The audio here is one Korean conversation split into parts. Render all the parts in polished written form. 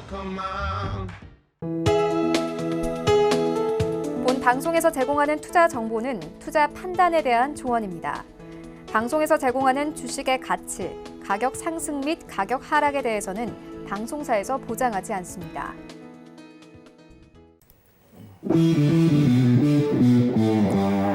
본 방송에서 제공하는 투자 정보는 투자 판단에 대한 조언입니다. 방송에서 제공하는 주식의 가치, 가격 상승 및 가격 하락에 대해서는 방송사에서 보장하지 않습니다.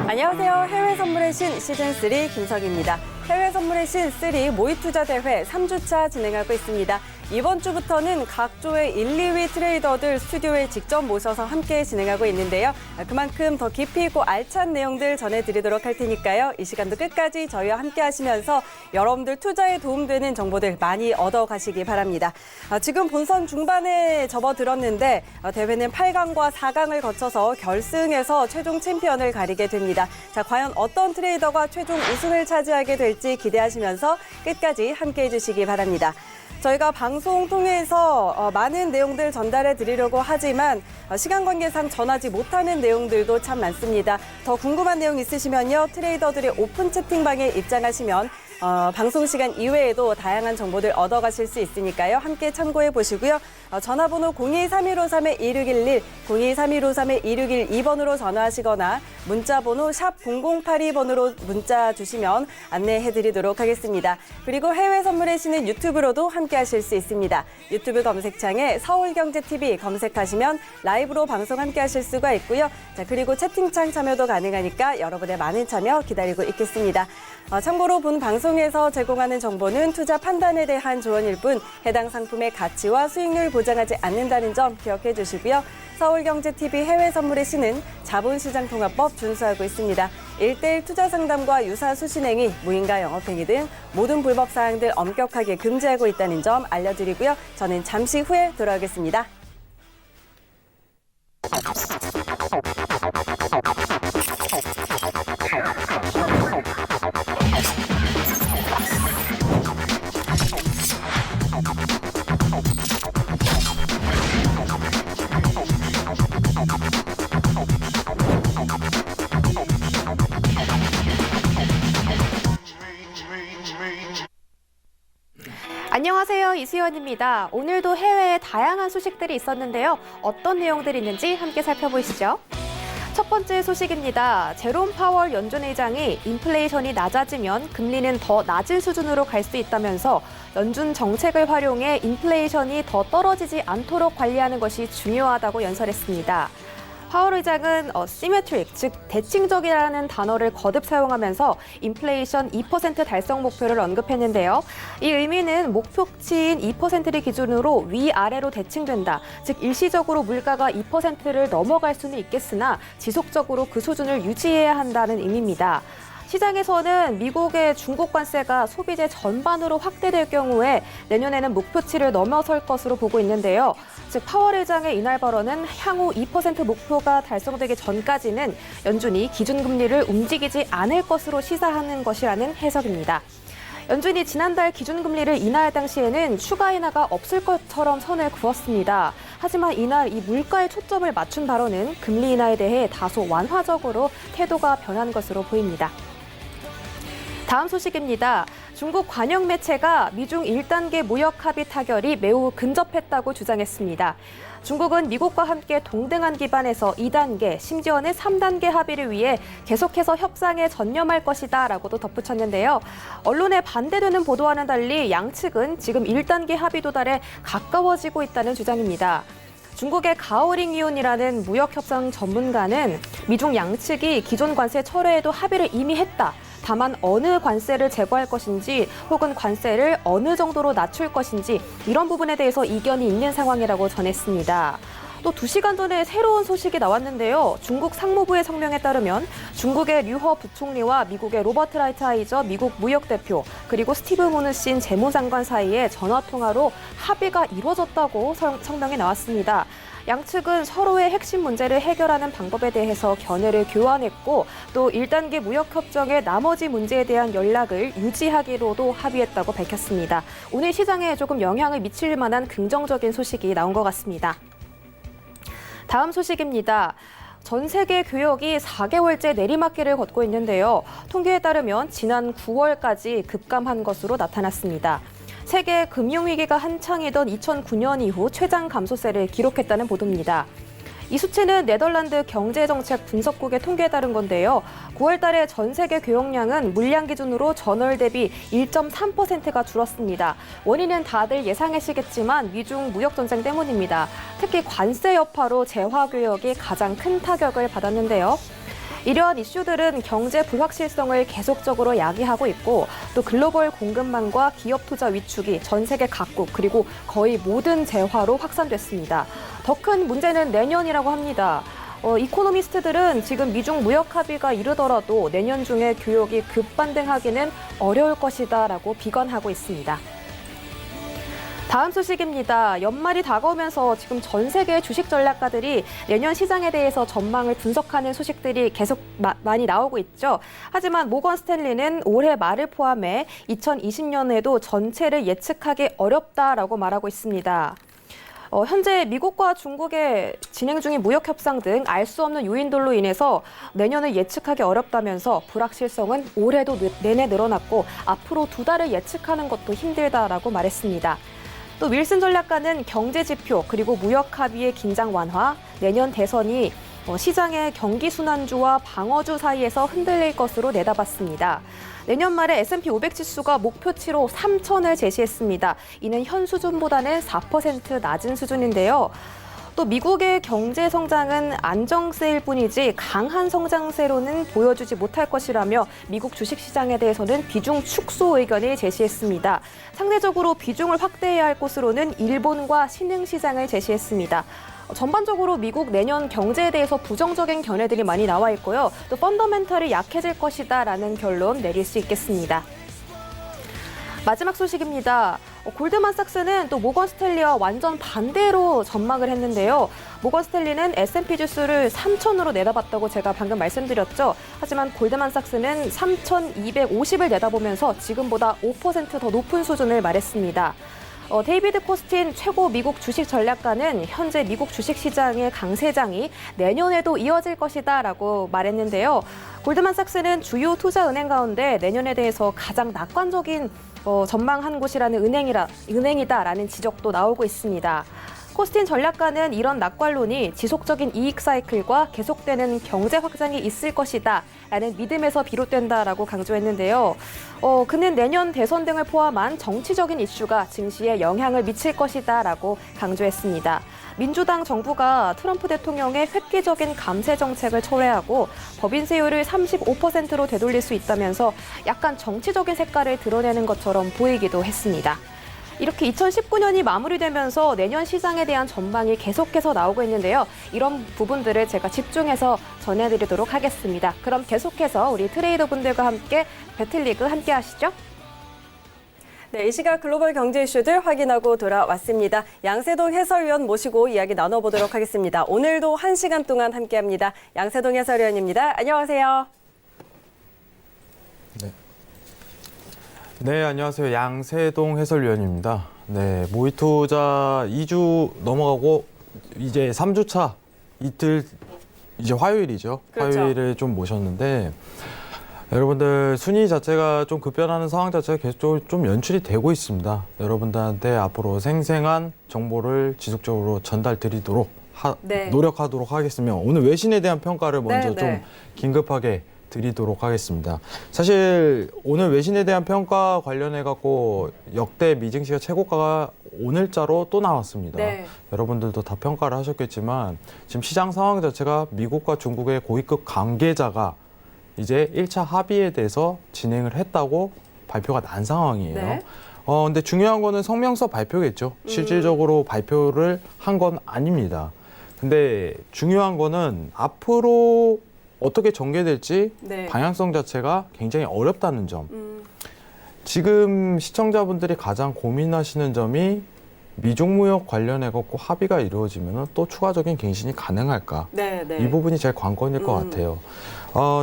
안녕하세요. 해외 선물의 신 시즌3 김석입니다. 해외 선물의 신3 모의투자 대회 3주차 진행하고 있습니다. 이번 주부터는 각조의 1, 2위 트레이더들 스튜디오에 직접 모셔서 함께 진행하고 있는데요. 그만큼 더 깊이 있고 알찬 내용들 전해드리도록 할 테니까요. 이 시간도 끝까지 저희와 함께 하시면서 여러분들 투자에 도움되는 정보들 많이 얻어가시기 바랍니다. 지금 본선 중반에 접어들었는데 대회는 8강과 4강을 거쳐서 결승에서 최종 챔피언을 가리게 됩니다. 자, 과연 어떤 트레이더가 최종 우승을 차지하게 될지 기대하시면서 끝까지 함께 해주시기 바랍니다. 저희가 방송 통해서 많은 내용들 전달해 드리려고 하지만 시간 관계상 전하지 못하는 내용들도 참 많습니다. 더 궁금한 내용 있으시면요. 트레이더들의 오픈 채팅방에 입장하시면 방송 시간 이외에도 다양한 정보들 얻어가실 수 있으니까요. 함께 참고해 보시고요. 전화번호 023153-2611, 023153-2612번으로 전화하시거나 문자번호 샵 0082번으로 문자 주시면 안내해 드리도록 하겠습니다. 그리고 해외 선물의 신은 유튜브로도 함께 하실 수 있습니다. 유튜브 검색창에 서울경제TV 검색하시면 라이브로 방송 함께 하실 수가 있고요. 자, 그리고 채팅창 참여도 가능하니까 여러분의 많은 참여 기다리고 있겠습니다. 참고로 본 방송에서 제공하는 정보는 투자 판단에 대한 조언일 뿐 해당 상품의 가치와 수익률 보장하지 않는다는 점 기억해 주시고요. 서울경제TV 해외 선물의 신은 자본시장통합법 준수하고 있습니다. 1:1 투자 상담과 유사 수신행위, 무인가 영업행위 등 모든 불법 사항들 엄격하게 금지하고 있다는 점 알려드리고요. 저는 잠시 후에 돌아오겠습니다. 안녕하세요. 이수연입니다. 오늘도 해외에 다양한 소식들이 있었는데요. 어떤 내용들이 있는지 함께 살펴보시죠. 첫 번째 소식입니다. 제롬 파월 연준 의장이 인플레이션이 낮아지면 금리는 더 낮은 수준으로 갈 수 있다면서 연준 정책을 활용해 인플레이션이 더 떨어지지 않도록 관리하는 것이 중요하다고 연설했습니다. 파월 의장은 symmetric, 즉 대칭적이라는 단어를 거듭 사용하면서 인플레이션 2% 달성 목표를 언급했는데요. 이 의미는 목표치인 2%를 기준으로 위아래로 대칭된다. 즉 일시적으로 물가가 2%를 넘어갈 수는 있겠으나 지속적으로 그 수준을 유지해야 한다는 의미입니다. 시장에서는 미국의 중국 관세가 소비재 전반으로 확대될 경우에 내년에는 목표치를 넘어설 것으로 보고 있는데요. 즉 파월 의장의 이날 발언은 향후 2% 목표가 달성되기 전까지는 연준이 기준금리를 움직이지 않을 것으로 시사하는 것이라는 해석입니다. 연준이 지난달 기준금리를 인하할 당시에는 추가 인하가 없을 것처럼 선을 그었습니다. 하지만 이날 이 물가에 초점을 맞춘 발언은 금리 인하에 대해 다소 완화적으로 태도가 변한 것으로 보입니다. 다음 소식입니다. 중국 관영 매체가 미중 1단계 무역 합의 타결이 매우 근접했다고 주장했습니다. 중국은 미국과 함께 동등한 기반에서 2단계, 심지어는 3단계 합의를 위해 계속해서 협상에 전념할 것이다 라고도 덧붙였는데요. 언론에 반대되는 보도와는 달리 양측은 지금 1단계 합의 도달에 가까워지고 있다는 주장입니다. 중국의 가오링 위원이라는 무역협상 전문가는 미중 양측이 기존 관세 철회에도 합의를 이미 했다. 다만 어느 관세를 제거할 것인지 혹은 관세를 어느 정도로 낮출 것인지 이런 부분에 대해서 이견이 있는 상황이라고 전했습니다. 또 2시간 전에 새로운 소식이 나왔는데요. 중국 상무부의 성명에 따르면 중국의 류허 부총리와 미국의 로버트 라이트하이저 미국 무역대표 그리고 스티브 무누신 재무장관 사이에 전화통화로 합의가 이루어졌다고 성명이 나왔습니다. 양측은 서로의 핵심 문제를 해결하는 방법에 대해서 견해를 교환했고 또 1단계 무역협정의 나머지 문제에 대한 연락을 유지하기로도 합의했다고 밝혔습니다. 오늘 시장에 조금 영향을 미칠 만한 긍정적인 소식이 나온 것 같습니다. 다음 소식입니다. 전 세계 교역이 4개월째 내리막길을 걷고 있는데요. 통계에 따르면 지난 9월까지 급감한 것으로 나타났습니다. 세계 금융위기가 한창이던 2009년 이후 최장 감소세를 기록했다는 보도입니다. 이 수치는 네덜란드 경제정책 분석국의 통계에 따른 건데요. 9월 달에 전 세계 교역량은 물량 기준으로 전월 대비 1.3%가 줄었습니다. 원인은 다들 예상하시겠지만 미중 무역 전쟁 때문입니다. 특히 관세 여파로 재화 교역이 가장 큰 타격을 받았는데요. 이러한 이슈들은 경제 불확실성을 계속적으로 야기하고 있고 또 글로벌 공급망과 기업 투자 위축이 전 세계 각국 그리고 거의 모든 재화로 확산됐습니다. 더 큰 문제는 내년이라고 합니다. 이코노미스트들은 지금 미중 무역 합의가 이르더라도 내년 중에 교역이 급반등하기는 어려울 것이다라고 비관하고 있습니다. 다음 소식입니다. 연말이 다가오면서 지금 전 세계 주식 전략가들이 내년 시장에 대해서 전망을 분석하는 소식들이 계속 많이 나오고 있죠. 하지만 모건 스탠리는 올해 말을 포함해 2020년에도 전체를 예측하기 어렵다라고 말하고 있습니다. 현재 미국과 중국의 진행 중인 무역 협상 등 알 수 없는 요인들로 인해서 내년을 예측하기 어렵다면서 불확실성은 올해도 내내 늘어났고 앞으로 2달을 예측하는 것도 힘들다라고 말했습니다. 또 윌슨 전략가는 경제 지표 그리고 무역 합의의 긴장 완화, 내년 대선이 시장의 경기 순환주와 방어주 사이에서 흔들릴 것으로 내다봤습니다. 내년 말에 S&P 500 지수가 목표치로 3,000을 제시했습니다. 이는 현 수준보다는 4% 낮은 수준인데요. 또 미국의 경제 성장은 안정세일 뿐이지 강한 성장세로는 보여주지 못할 것이라며 미국 주식시장에 대해서는 비중 축소 의견을 제시했습니다. 상대적으로 비중을 확대해야 할 곳으로는 일본과 신흥시장을 제시했습니다. 전반적으로 미국 내년 경제에 대해서 부정적인 견해들이 많이 나와 있고요. 또 펀더멘털이 약해질 것이다라는 결론 내릴 수 있겠습니다. 마지막 소식입니다. 골드만삭스는 또 모건 스탠리와 완전 반대로 전망을 했는데요. 모건 스탠리는 S&P 지수를 3,000으로 내다봤다고 제가 방금 말씀드렸죠. 하지만 골드만삭스는 3,250을 내다보면서 지금보다 5% 더 높은 수준을 말했습니다. 데이비드 코스틴 최고 미국 주식 전략가는 현재 미국 주식시장의 강세장이 내년에도 이어질 것이다라고 말했는데요. 골드만삭스는 주요 투자은행 가운데 내년에 대해서 가장 낙관적인 전망한 곳이라는 은행이다라는 지적도 나오고 있습니다. 코스틴 전략가는 이런 낙관론이 지속적인 이익 사이클과 계속되는 경제 확장이 있을 것이다 라는 믿음에서 비롯된다라고 강조했는데요. 그는 내년 대선 등을 포함한 정치적인 이슈가 증시에 영향을 미칠 것이다 라고 강조했습니다. 민주당 정부가 트럼프 대통령의 획기적인 감세 정책을 철회하고 법인세율을 35%로 되돌릴 수 있다면서 약간 정치적인 색깔을 드러내는 것처럼 보이기도 했습니다. 이렇게 2019년이 마무리되면서 내년 시장에 대한 전망이 계속해서 나오고 있는데요. 이런 부분들을 제가 집중해서 전해드리도록 하겠습니다. 그럼 계속해서 우리 트레이더분들과 함께 배틀리그 함께 하시죠. 네, 이 시각 글로벌 경제 이슈들 확인하고 돌아왔습니다. 양세동 해설위원 모시고 이야기 나눠보도록 하겠습니다. 오늘도 1시간 동안 함께합니다. 양세동 해설위원입니다. 안녕하세요. 네, 안녕하세요. 양세동 해설위원입니다. 네, 모의투자 2주 넘어가고 이제 3주차 이틀 이제 화요일이죠. 그렇죠. 화요일에 좀 모셨는데 여러분들 순위 자체가 좀 급변하는 상황 자체가 계속 좀 연출이 되고 있습니다. 여러분들한테 앞으로 생생한 정보를 지속적으로 전달 드리도록 네. 노력하도록 하겠으며 오늘 외신에 대한 평가를 먼저 네, 좀 네. 긴급하게 드리도록 하겠습니다. 사실 오늘 외신에 대한 평가 관련해 갖고 역대 미증시가 최고가가 오늘자로 또 나왔습니다. 네. 여러분들도 다 평가를 하셨겠지만 지금 시장 상황 자체가 미국과 중국의 고위급 관계자가 이제 1차 합의에 대해서 진행을 했다고 발표가 난 상황이에요. 네. 근데 중요한 거는 성명서 발표겠죠. 실질적으로 발표를 한 건 아닙니다. 근데 중요한 거는 앞으로 어떻게 전개될지 네. 방향성 자체가 굉장히 어렵다는 점. 지금 시청자분들이 가장 고민하시는 점이 미중 무역 관련해 갖고 합의가 이루어지면 또 추가적인 갱신이 가능할까? 네, 네. 이 부분이 제일 관건일 것 같아요.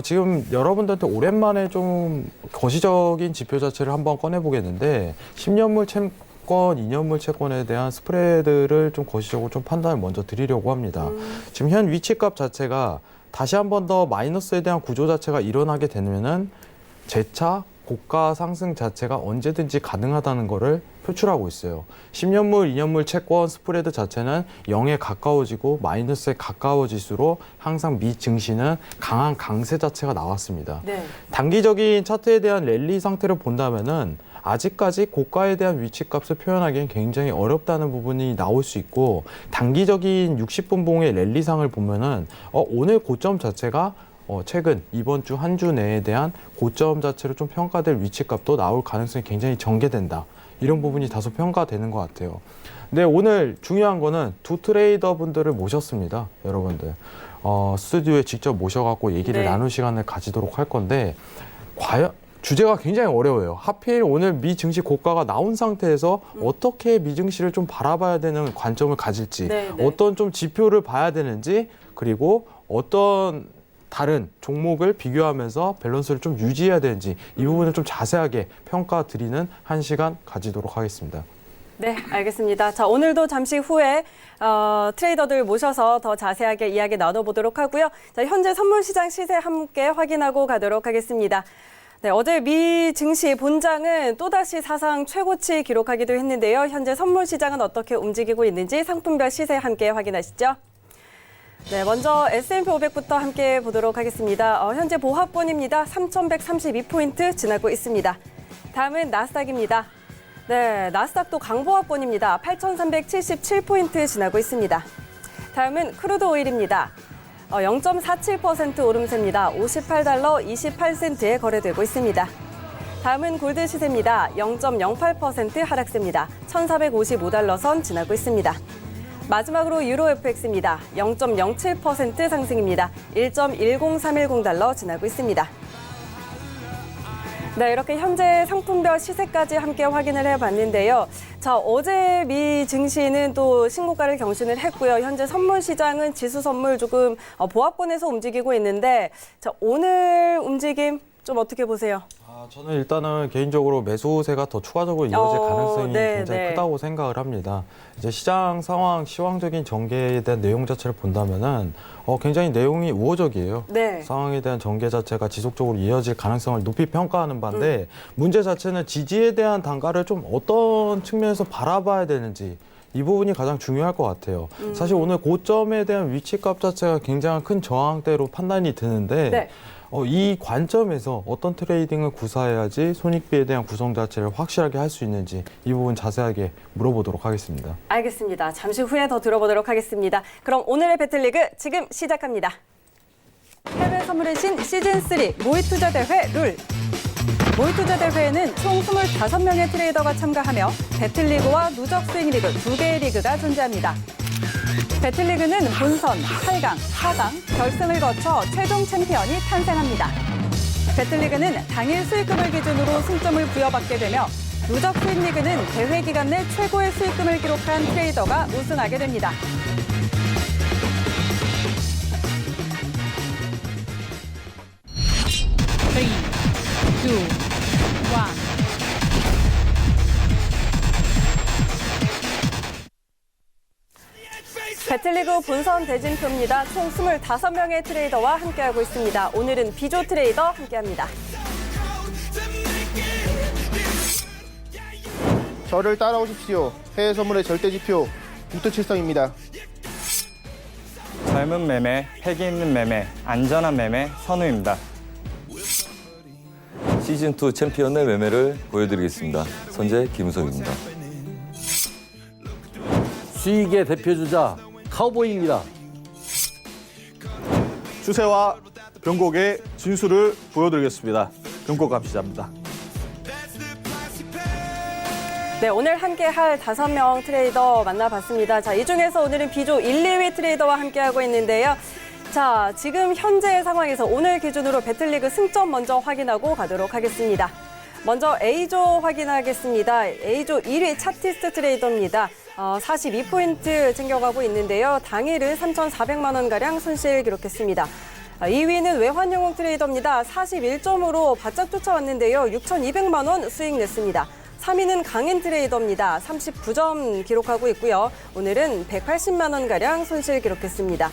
지금 여러분들한테 오랜만에 좀 거시적인 지표 자체를 한번 꺼내보겠는데 10년물 채권, 2년물 채권에 대한 스프레드를 좀 거시적으로 좀 판단을 먼저 드리려고 합니다. 지금 현 위치값 자체가 다시 한 번 더 마이너스에 대한 구조 자체가 일어나게 되면은 재차 고가 상승 자체가 언제든지 가능하다는 것을 표출하고 있어요. 10년물, 2년물 채권 스프레드 자체는 0에 가까워지고 마이너스에 가까워질수록 항상 미 증시는 강한 강세 자체가 나왔습니다. 네. 단기적인 차트에 대한 랠리 상태를 본다면은 아직까지 고가에 대한 위치값을 표현하기엔 굉장히 어렵다는 부분이 나올 수 있고, 단기적인 60분 봉의 랠리상을 보면은 오늘 고점 자체가 최근 이번 주 한 주 내에 대한 고점 자체로 좀 평가될 위치값도 나올 가능성이 굉장히 전개된다. 이런 부분이 다소 평가되는 것 같아요. 근데 오늘 중요한 거는 두 트레이더 분들을 모셨습니다. 여러분들. 스튜디오에 직접 모셔갖고 얘기를 네. 나눌 시간을 가지도록 할 건데, 과연 주제가 굉장히 어려워요. 하필 오늘 미 증시 고가가 나온 상태에서 어떻게 미 증시를 좀 바라봐야 되는 관점을 가질지, 네, 네. 어떤 좀 지표를 봐야 되는지, 그리고 어떤 다른 종목을 비교하면서 밸런스를 좀 유지해야 되는지, 이 부분을 좀 자세하게 평가드리는 한 시간 가지도록 하겠습니다. 네, 알겠습니다. 자, 오늘도 잠시 후에 트레이더들 모셔서 더 자세하게 이야기 나눠보도록 하고요. 자, 현재 선물시장 시세 함께 확인하고 가도록 하겠습니다. 네, 어제 미 증시 본장은 또다시 사상 최고치 기록하기도 했는데요. 현재 선물시장은 어떻게 움직이고 있는지 상품별 시세 함께 확인하시죠. 네, 먼저 S&P 500부터 함께 보도록 하겠습니다. 현재 보합권입니다. 3,132포인트 지나고 있습니다. 다음은 나스닥입니다. 네, 나스닥도 강보합권입니다. 8,377포인트 지나고 있습니다. 다음은 크루드 오일입니다. 0.47% 오름세입니다. 58달러 28센트에 거래되고 있습니다. 다음은 골드 시세입니다. 0.08% 하락세입니다. 1,455달러 선 지나고 있습니다. 마지막으로 유로 FX입니다. 0.07% 상승입니다. 1.10310달러 지나고 있습니다. 네, 이렇게 현재 상품별 시세까지 함께 확인을 해봤는데요. 자, 어제 미 증시는 또 신고가를 경신을 했고요. 현재 선물 시장은 지수 선물 조금 보합권에서 움직이고 있는데, 자, 오늘 움직임 좀 어떻게 보세요? 저는 일단은 개인적으로 매수세가 더 추가적으로 이어질 가능성이 네, 굉장히 네. 크다고 생각을 합니다. 이제 시장 상황, 시황적인 전개에 대한 내용 자체를 본다면은 굉장히 내용이 우호적이에요. 네. 상황에 대한 전개 자체가 지속적으로 이어질 가능성을 높이 평가하는 바인데, 문제 자체는 지지에 대한 단가를 좀 어떤 측면에서 바라봐야 되는지, 이 부분이 가장 중요할 것 같아요. 사실 오늘 고점에 대한 위치값 자체가 굉장히 큰 저항대로 판단이 드는데, 네. 이 관점에서 어떤 트레이딩을 구사해야지 손익비에 대한 구성 자체를 확실하게 할 수 있는지, 이 부분 자세하게 물어보도록 하겠습니다. 알겠습니다. 잠시 후에 더 들어보도록 하겠습니다. 그럼 오늘의 배틀리그 지금 시작합니다. 해외 선물의 신 시즌3 모의투자 대회 룰. 모의투자 대회에는 총 25명의 트레이더가 참가하며 배틀리그와 누적 스윙 리그 2개의 리그가 존재합니다. 배틀리그는 본선, 8강, 4강, 결승을 거쳐 최종 챔피언이 탄생합니다. 배틀리그는 당일 수익금을 기준으로 승점을 부여받게 되며, 누적 수익 리그는 대회 기간 내 최고의 수익금을 기록한 트레이더가 우승하게 됩니다. Three, two, one. 배틀리그 본선 대진표입니다. 총 25명의 트레이더와 함께하고 있습니다. 오늘은 비조 트레이더 함께합니다. 저를 따라오십시오. 해외 선물의 절대 지표 북두칠성입니다. 젊은 매매, 패기 있는 매매, 안전한 매매 선우입니다. 시즌2 챔피언의 매매를 보여드리겠습니다. 선재 김우석입니다. 수익의 대표주자 카우보이입니다. 추세와 변곡의 진수를 보여드리겠습니다. 변곡 감시자입니다. 네, 오늘 함께할 5명 트레이더 만나봤습니다. 자, 이 중에서 오늘은 비조 1, 2위 트레이더와 함께하고 있는데요. 자, 지금 현재 상황에서 오늘 기준으로 배틀리그 승점 먼저 확인하고 가도록 하겠습니다. 먼저 A조 확인하겠습니다. A조 1위 차티스트 트레이더입니다. 42포인트 챙겨가고 있는데요. 당일은 3,400만 원가량 손실 기록했습니다. 2위는 외환영웅 트레이더입니다. 41점으로 바짝 쫓아왔는데요. 6,200만 원 수익 냈습니다. 3위는 강인 트레이더입니다. 39점 기록하고 있고요. 오늘은 180만 원가량 손실 기록했습니다.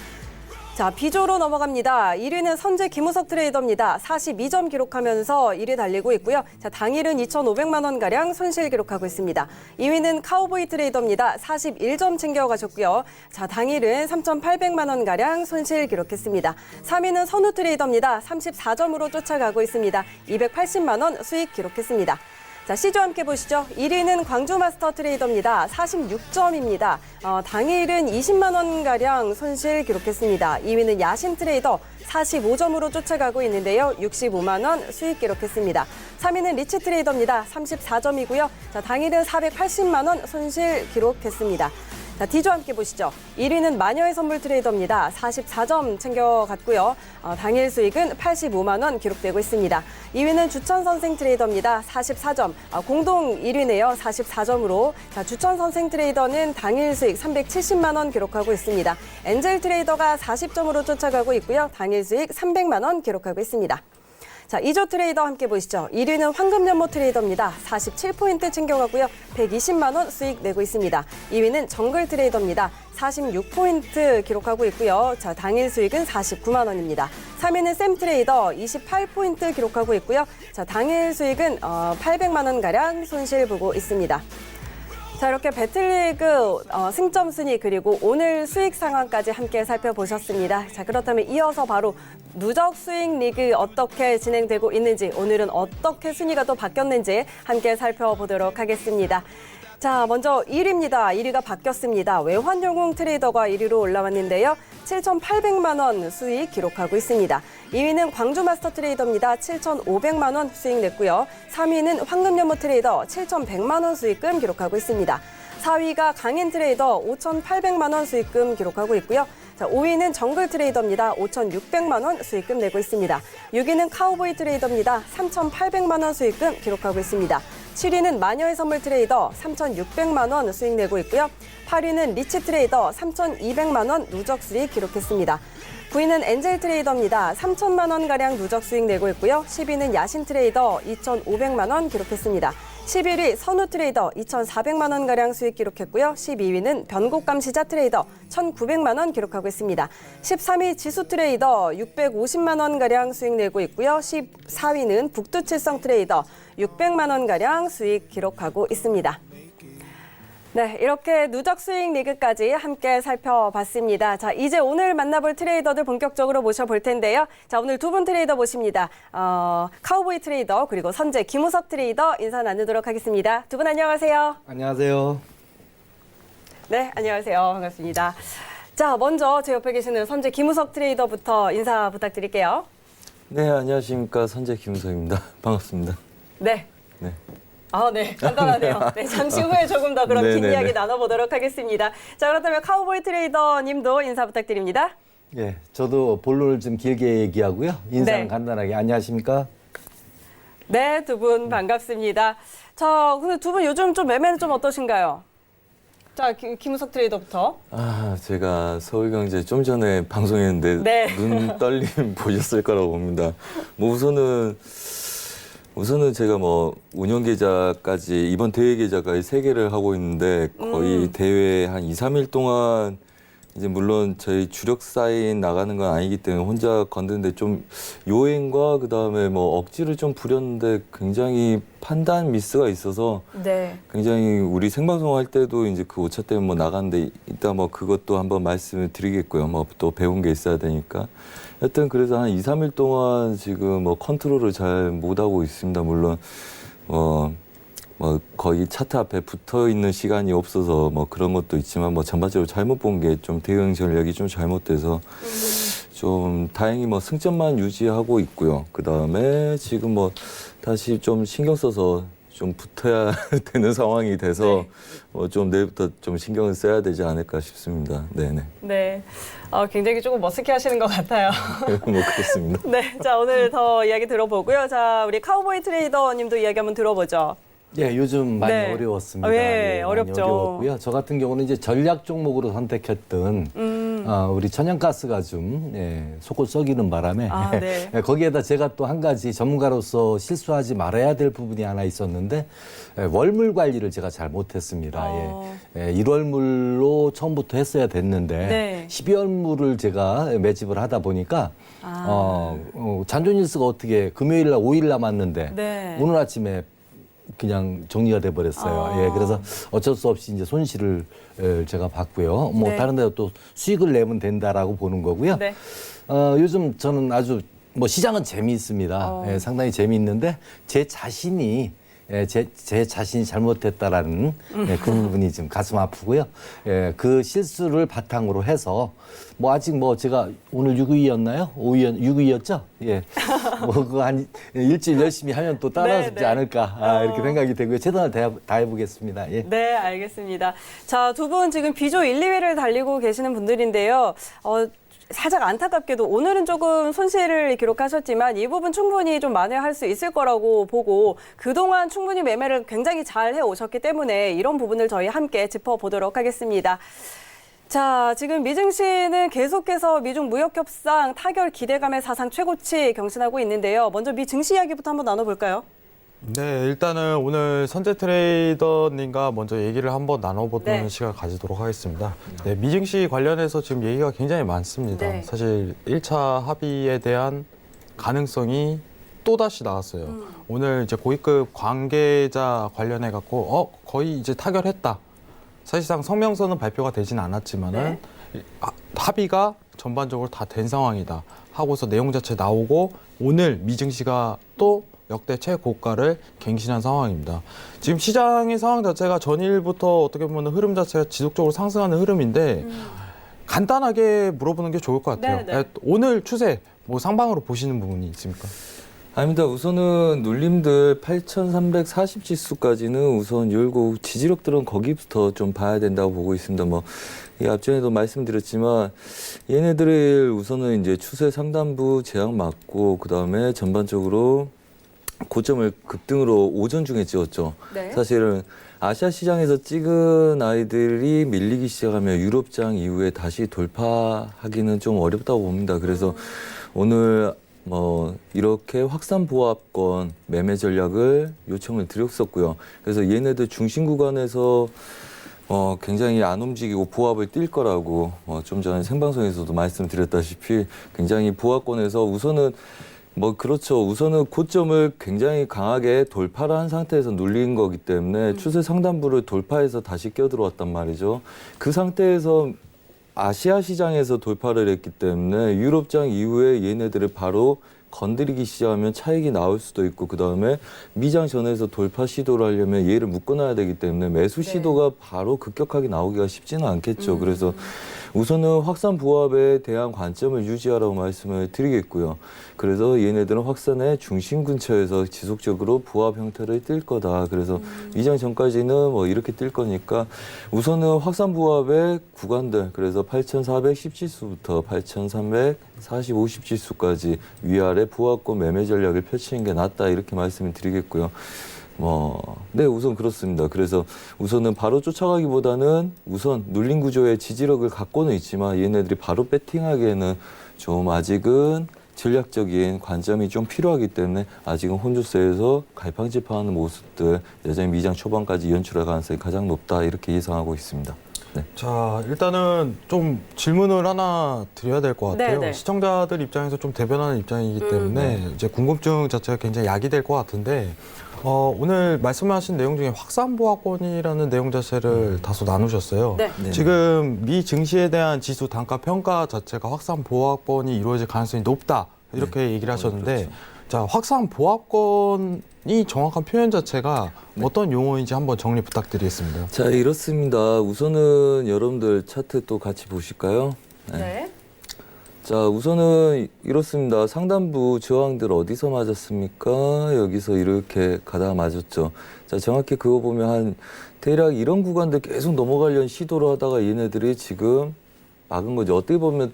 자, B조로 넘어갑니다. 1위는 선재 김우석 트레이더입니다. 42점 기록하면서 1위 달리고 있고요. 자, 당일은 2,500만 원가량 손실 기록하고 있습니다. 2위는 카우보이 트레이더입니다. 41점 챙겨가셨고요. 자, 당일은 3,800만 원가량 손실 기록했습니다. 3위는 선우 트레이더입니다. 34점으로 쫓아가고 있습니다. 280만 원 수익 기록했습니다. 자, C조 함께 보시죠. 1위는 광주 마스터 트레이더입니다. 46점입니다. 당일은 20만 원가량 손실 기록했습니다. 2위는 야신 트레이더 45점으로 쫓아가고 있는데요. 65만 원 수익 기록했습니다. 3위는 리치 트레이더입니다. 34점이고요. 자, 당일은 480만 원 손실 기록했습니다. 자, D조 함께 보시죠. 1위는 마녀의 선물 트레이더입니다. 44점 챙겨갔고요. 당일 수익은 85만 원 기록되고 있습니다. 2위는 주천 선생 트레이더입니다. 44점. 공동 1위네요. 44점으로. 자, 주천 선생 트레이더는 당일 수익 370만 원 기록하고 있습니다. 엔젤 트레이더가 40점으로 쫓아가고 있고요. 당일 수익 300만 원 기록하고 있습니다. 자, 2조 트레이더 함께 보시죠. 1위는 황금연못 트레이더입니다. 47포인트 챙겨가고요. 120만 원 수익 내고 있습니다. 2위는 정글 트레이더입니다. 46포인트 기록하고 있고요. 자, 당일 수익은 49만 원입니다. 3위는 샘 트레이더 28포인트 기록하고 있고요. 자, 당일 수익은 800만 원가량 손실 보고 있습니다. 자, 이렇게 배틀리그 승점 순위 그리고 오늘 수익 상황까지 함께 살펴보셨습니다. 자, 그렇다면 이어서 바로 누적 수익 리그 어떻게 진행되고 있는지, 오늘은 어떻게 순위가 또 바뀌었는지 함께 살펴보도록 하겠습니다. 자, 먼저 1위입니다. 1위가 바뀌었습니다. 외환영웅 트레이더가 1위로 올라왔는데요. 7,800만 원 수익 기록하고 있습니다. 2위는 광주 마스터 트레이더입니다. 7,500만 원 수익 냈고요. 3위는 황금연못 트레이더 7,100만 원 수익금 기록하고 있습니다. 4위가 강인 트레이더 5,800만 원 수익금 기록하고 있고요. 자, 5위는 정글 트레이더입니다. 5,600만 원 수익금 내고 있습니다. 6위는 카우보이 트레이더입니다. 3,800만 원 수익금 기록하고 있습니다. 7위는 마녀의 선물 트레이더 3,600만 원 수익 내고 있고요. 8위는 리치 트레이더 3,200만 원 누적 수익 기록했습니다. 9위는 엔젤 트레이더입니다. 3,000만 원가량 누적 수익 내고 있고요. 10위는 야신 트레이더 2,500만 원 기록했습니다. 11위 선우 트레이더 2,400만 원가량 수익 기록했고요. 12위는 변곡감 시자 트레이더 1,900만 원 기록하고 있습니다. 13위 지수 트레이더 650만 원가량 수익 내고 있고요. 14위는 북두칠성 트레이더 600만 원가량 수익 기록하고 있습니다. 네, 이렇게 누적 수익 리그까지 함께 살펴봤습니다. 자, 이제 오늘 만나볼 트레이더들 본격적으로 모셔볼 텐데요. 자, 오늘 두 분 트레이더 모십니다. 카우보이 트레이더 그리고 선재 김우석 트레이더 인사 나누도록 하겠습니다. 두 분 안녕하세요. 안녕하세요. 네, 안녕하세요. 반갑습니다. 자, 먼저 제 옆에 계시는 선재 김우석 트레이더부터 인사 부탁드릴게요. 네, 안녕하십니까. 선재 김우석입니다. 반갑습니다. 네. 네. 네, 간단하네요. 네, 잠시 후에 조금 더 그럼 긴 네네네. 이야기 나눠보도록 하겠습니다. 자, 그렇다면 카우보이 트레이더 님도 인사 부탁드립니다. 예, 저도 본론을 좀 길게 얘기하고요. 인사는 네. 간단하게. 안녕하십니까? 네, 두 분 반갑습니다. 자, 근데 두 분 요즘 좀 매매는 좀 어떠신가요? 자, 김우석 트레이더부터. 제가 서울경제 좀 전에 방송했는데 네. 눈 떨림 보셨을 거라고 봅니다. 뭐 우선은 제가 뭐 운영 계좌까지 이번 대회 계좌까지 3개를 하고 있는데 거의 대회 한 2, 3일 동안 이제 물론 저희 주력 사인 나가는 건 아니기 때문에 혼자 건드는데 좀 요행과 그다음에 뭐 억지를 좀 부렸는데 굉장히 판단 미스가 있어서 네. 굉장히 우리 생방송 할 때도 이제 그 오차 때문에 뭐 나갔는데 이따 뭐 그것도 한번 말씀을 드리겠고요. 뭐 또 배운 게 있어야 되니까. 여튼 그래서 한 2, 3일 동안 지금 뭐 컨트롤을 잘 못하고 있습니다. 물론 뭐 거의 차트 앞에 붙어 있는 시간이 없어서 뭐 그런 것도 있지만 뭐 전반적으로 잘못 본 게 좀 대응 전략이 좀 잘못돼서 좀 다행히 뭐 승점만 유지하고 있고요. 그 다음에 지금 뭐 다시 좀 신경 써서 좀 붙어야 되는 상황이 돼서 좀 내일부터 좀 신경을 써야 되지 않을까 싶습니다. 네네. 네. 굉장히 조금 머쓱해 하시는 것 같아요. 뭐 그렇습니다. 네. 자, 오늘 더 이야기 들어보고요. 자, 우리 카우보이 트레이더 님도 이야기 한번 들어보죠. 예, 요즘 많이 어려웠습니다. 네, 예, 어렵죠. 많이 어려웠고요. 저 같은 경우는 이제 전략 종목으로 선택했던 우리 천연가스가 좀 속을 썩이는 바람에 네. 거기에다 제가 또 한 가지 전문가로서 실수하지 말아야 될 부분이 하나 있었는데 월물 관리를 제가 잘 못했습니다. 1월물로 처음부터 했어야 됐는데 네. 12월물을 제가 매집을 하다 보니까 잔존일수가 어떻게 금요일 날 5일 남았는데 네. 오늘 아침에 그냥 정리가 돼 버렸어요. 그래서 어쩔 수 없이 이제 손실을 제가 봤고요. 뭐 네. 다른 데도 또 수익을 내면 된다라고 보는 거고요. 네. 요즘 저는 아주 뭐 시장은 재미있습니다. 상당히 재미있는데 제 자신이 제 자신이 잘못했다라는 그 부분이 좀 가슴 아프고요. 그 실수를 바탕으로 해서 뭐 아직 뭐 제가 오늘 6위였나요? 6위였죠? 뭐 그거 한 일주일 열심히 하면 또 따라오지 네, 네. 않을까 이렇게 생각이 되고요. 최선을 다해보겠습니다. 네, 알겠습니다. 자, 두 분 지금 비조 1, 2위를 달리고 계시는 분들인데요. 살짝 안타깝게도 오늘은 조금 손실을 기록하셨지만 이 부분 충분히 좀 만회할 수 있을 거라고 보고 그동안 충분히 매매를 굉장히 잘 해오셨기 때문에 이런 부분을 저희 함께 짚어보도록 하겠습니다. 자, 지금 미증 시는 계속해서 미중 무역 협상 타결 기대감의 사상 최고치 경신하고 있는데요. 먼저 미증 시 이야기부터 한번 나눠볼까요? 네, 일단은 오늘 선재 트레이더님과 먼저 얘기를 한번 나눠보는 네. 시간을 가지도록 하겠습니다. 네, 미증시 관련해서 지금 얘기가 굉장히 많습니다. 네. 사실 1차 합의에 대한 가능성이 또다시 나왔어요. 오늘 이제 고위급 관계자 관련해갖고, 거의 이제 타결했다. 사실상 성명서는 발표가 되진 않았지만은 합의가 전반적으로 다 된 상황이다. 하고서 내용 자체 나오고, 오늘 미증시가 또 역대 최고가를 갱신한 상황입니다. 지금 시장의 상황 자체가 전일부터 어떻게 보면 흐름 자체가 지속적으로 상승하는 흐름인데 간단하게 물어보는 게 좋을 것 같아요. 네. 오늘 추세 뭐 상방으로 보시는 부분이 있습니까? 아닙니다. 우선은 눌림들 8,340 지수까지는 우선 열고 지지력들은 거기부터 좀 봐야 된다고 보고 있습니다. 뭐 이 앞전에도 말씀드렸지만 얘네들을 우선은 이제 추세 상단부 제약 맞고 그 다음에 전반적으로 고점을 급등으로 오전 중에 찍었죠. 네. 사실은 아시아 시장에서 찍은 아이들이 밀리기 시작하면 유럽장 이후에 다시 돌파하기는 좀 어렵다고 봅니다. 그래서 오늘 뭐 이렇게 확산 보합권 매매 전략을 요청을 드렸었고요. 그래서 얘네들 중심 구간에서 굉장히 안 움직이고 보합을 뛸 거라고 좀 전에 생방송에서도 말씀드렸다시피 굉장히 보합권에서 우선은 뭐 그렇죠. 우선은 고점을 굉장히 강하게 돌파를 한 상태에서 눌린 거기 때문에 추세 상단부를 돌파해서 다시 끼어들어왔단 말이죠. 그 상태에서 아시아 시장에서 돌파를 했기 때문에 유럽장 이후에 얘네들을 바로 건드리기 시작하면 차익이 나올 수도 있고 그다음에 미장 전에서 돌파 시도를 하려면 얘를 묶어놔야 되기 때문에 매수 시도가 바로 급격하게 나오기가 쉽지는 않겠죠. 그래서 우선은 확산 부합에 대한 관점을 유지하라고 말씀을 드리겠고요. 그래서 얘네들은 확산의 중심 근처에서 지속적으로 부합 형태를 띌 거다. 그래서 미장 전까지는 뭐 이렇게 뛸 거니까 우선은 확산 부합의 구간들 그래서 8,410지수부터 8,340, 50지수까지 위아래 부합권 매매 전략을 펼치는 게 낫다 이렇게 말씀을 드리겠고요. 네, 우선 그렇습니다. 그래서 우선은 바로 쫓아가기보다는 우선 눌린 구조의 지지력을 갖고는 있지만 얘네들이 바로 배팅하기에는 좀 아직은 전략적인 관점이 좀 필요하기 때문에 아직은 혼조세에서 갈팡질팡하는 모습들 여전히 미장 초반까지 연출할 가능성이 가장 높다 이렇게 예상하고 있습니다. 네. 자, 일단은 좀 질문을 하나 드려야 될 것 같아요. 네. 시청자들 입장에서 좀 대변하는 입장이기 때문에 이제 궁금증 자체가 굉장히 야기될 것 같은데 오늘 말씀하신 내용 중에 확산보합권이라는 내용 자체를 다소 나누셨어요. 네. 지금 미 증시에 대한 지수 단가 평가 자체가 확산보합권이 이루어질 가능성이 높다 이렇게 얘기를 하셨는데 그렇죠. 자, 확산보합권이 정확한 표현 자체가 어떤 용어인지 한번 정리 부탁드리겠습니다. 자, 이렇습니다. 우선은 여러분들 차트 또 같이 보실까요? 네. 자, 우선은 이렇습니다. 상단부 저항들 어디서 맞았습니까? 여기서 이렇게 가다가 맞았죠. 자, 정확히 그거 보면 한 대략 이런 구간들 계속 넘어가려는 시도를 하다가 얘네들이 지금 막은 거죠. 어떻게 보면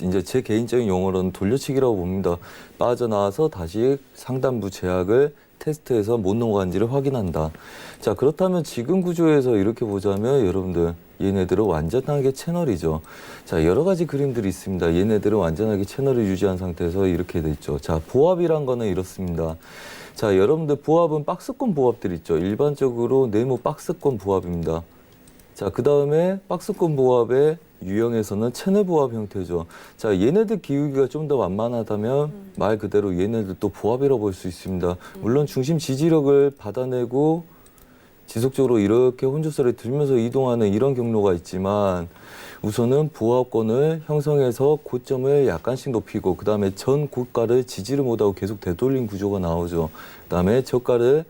이제 제 개인적인 용어로는 돌려치기라고 봅니다. 빠져나와서 다시 상단부 제약을 테스트해서 못 넘어간지를 확인한다. 자, 그렇다면 지금 구조에서 이렇게 보자면 여러분들 얘네들은 완전하게 채널이죠. 자, 여러 가지 그림들이 있습니다. 얘네들은 완전하게 채널을 유지한 상태에서 이렇게 돼 있죠. 자, 보합이란 거는 이렇습니다. 자, 여러분들 보합은 박스권 보합들 있죠. 일반적으로 네모 박스권 보합입니다. 자, 그 다음에 박스권 보합의 유형에서는 채널 보합 형태죠. 자, 얘네들 기울기가 좀 더 완만하다면 말 그대로 얘네들도 보합이라고 볼 수 있습니다. 물론 중심 지지력을 받아내고 지속적으로 이렇게 혼조세를 들면서 이동하는 이런 경로가 있지만 우선은 보합권을 형성해서 고점을 약간씩 높이고 그 다음에 전 고가를 지지를 못하고 계속 되돌린 구조가 나오죠. 그 다음에 저가를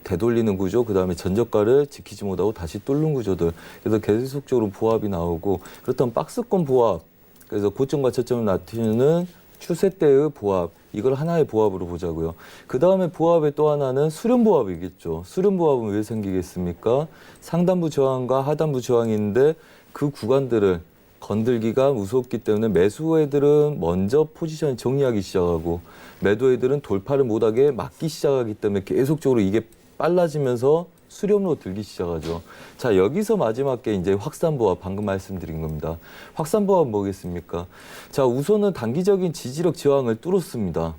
되돌리는 구조, 그 다음에 전저가를 지키지 못하고 다시 뚫는 구조들. 그래서 계속적으로 보합이 나오고 그렇다면 박스권 보합, 그래서 고점과 저점을 낮추는 추세 때의 보합, 이걸 하나의 보합으로 보자고요. 그 다음에 보합의 또 하나는 수렴 보합이겠죠. 수렴 보합은 왜 생기겠습니까? 상단부 저항과 하단부 저항이 있는데 그 구간들을 건들기가 무섭기 때문에 매수 애들은 먼저 포지션 정리하기 시작하고 매도 애들은 돌파를 못하게 막기 시작하기 때문에 계속적으로 이게 빨라지면서 수렴으로 들기 시작하죠. 자, 여기서 마지막 게 이제 확산보합, 방금 말씀드린 겁니다. 확산보합 뭐겠습니까? 자, 우선은 단기적인 지지력 저항을 뚫었습니다.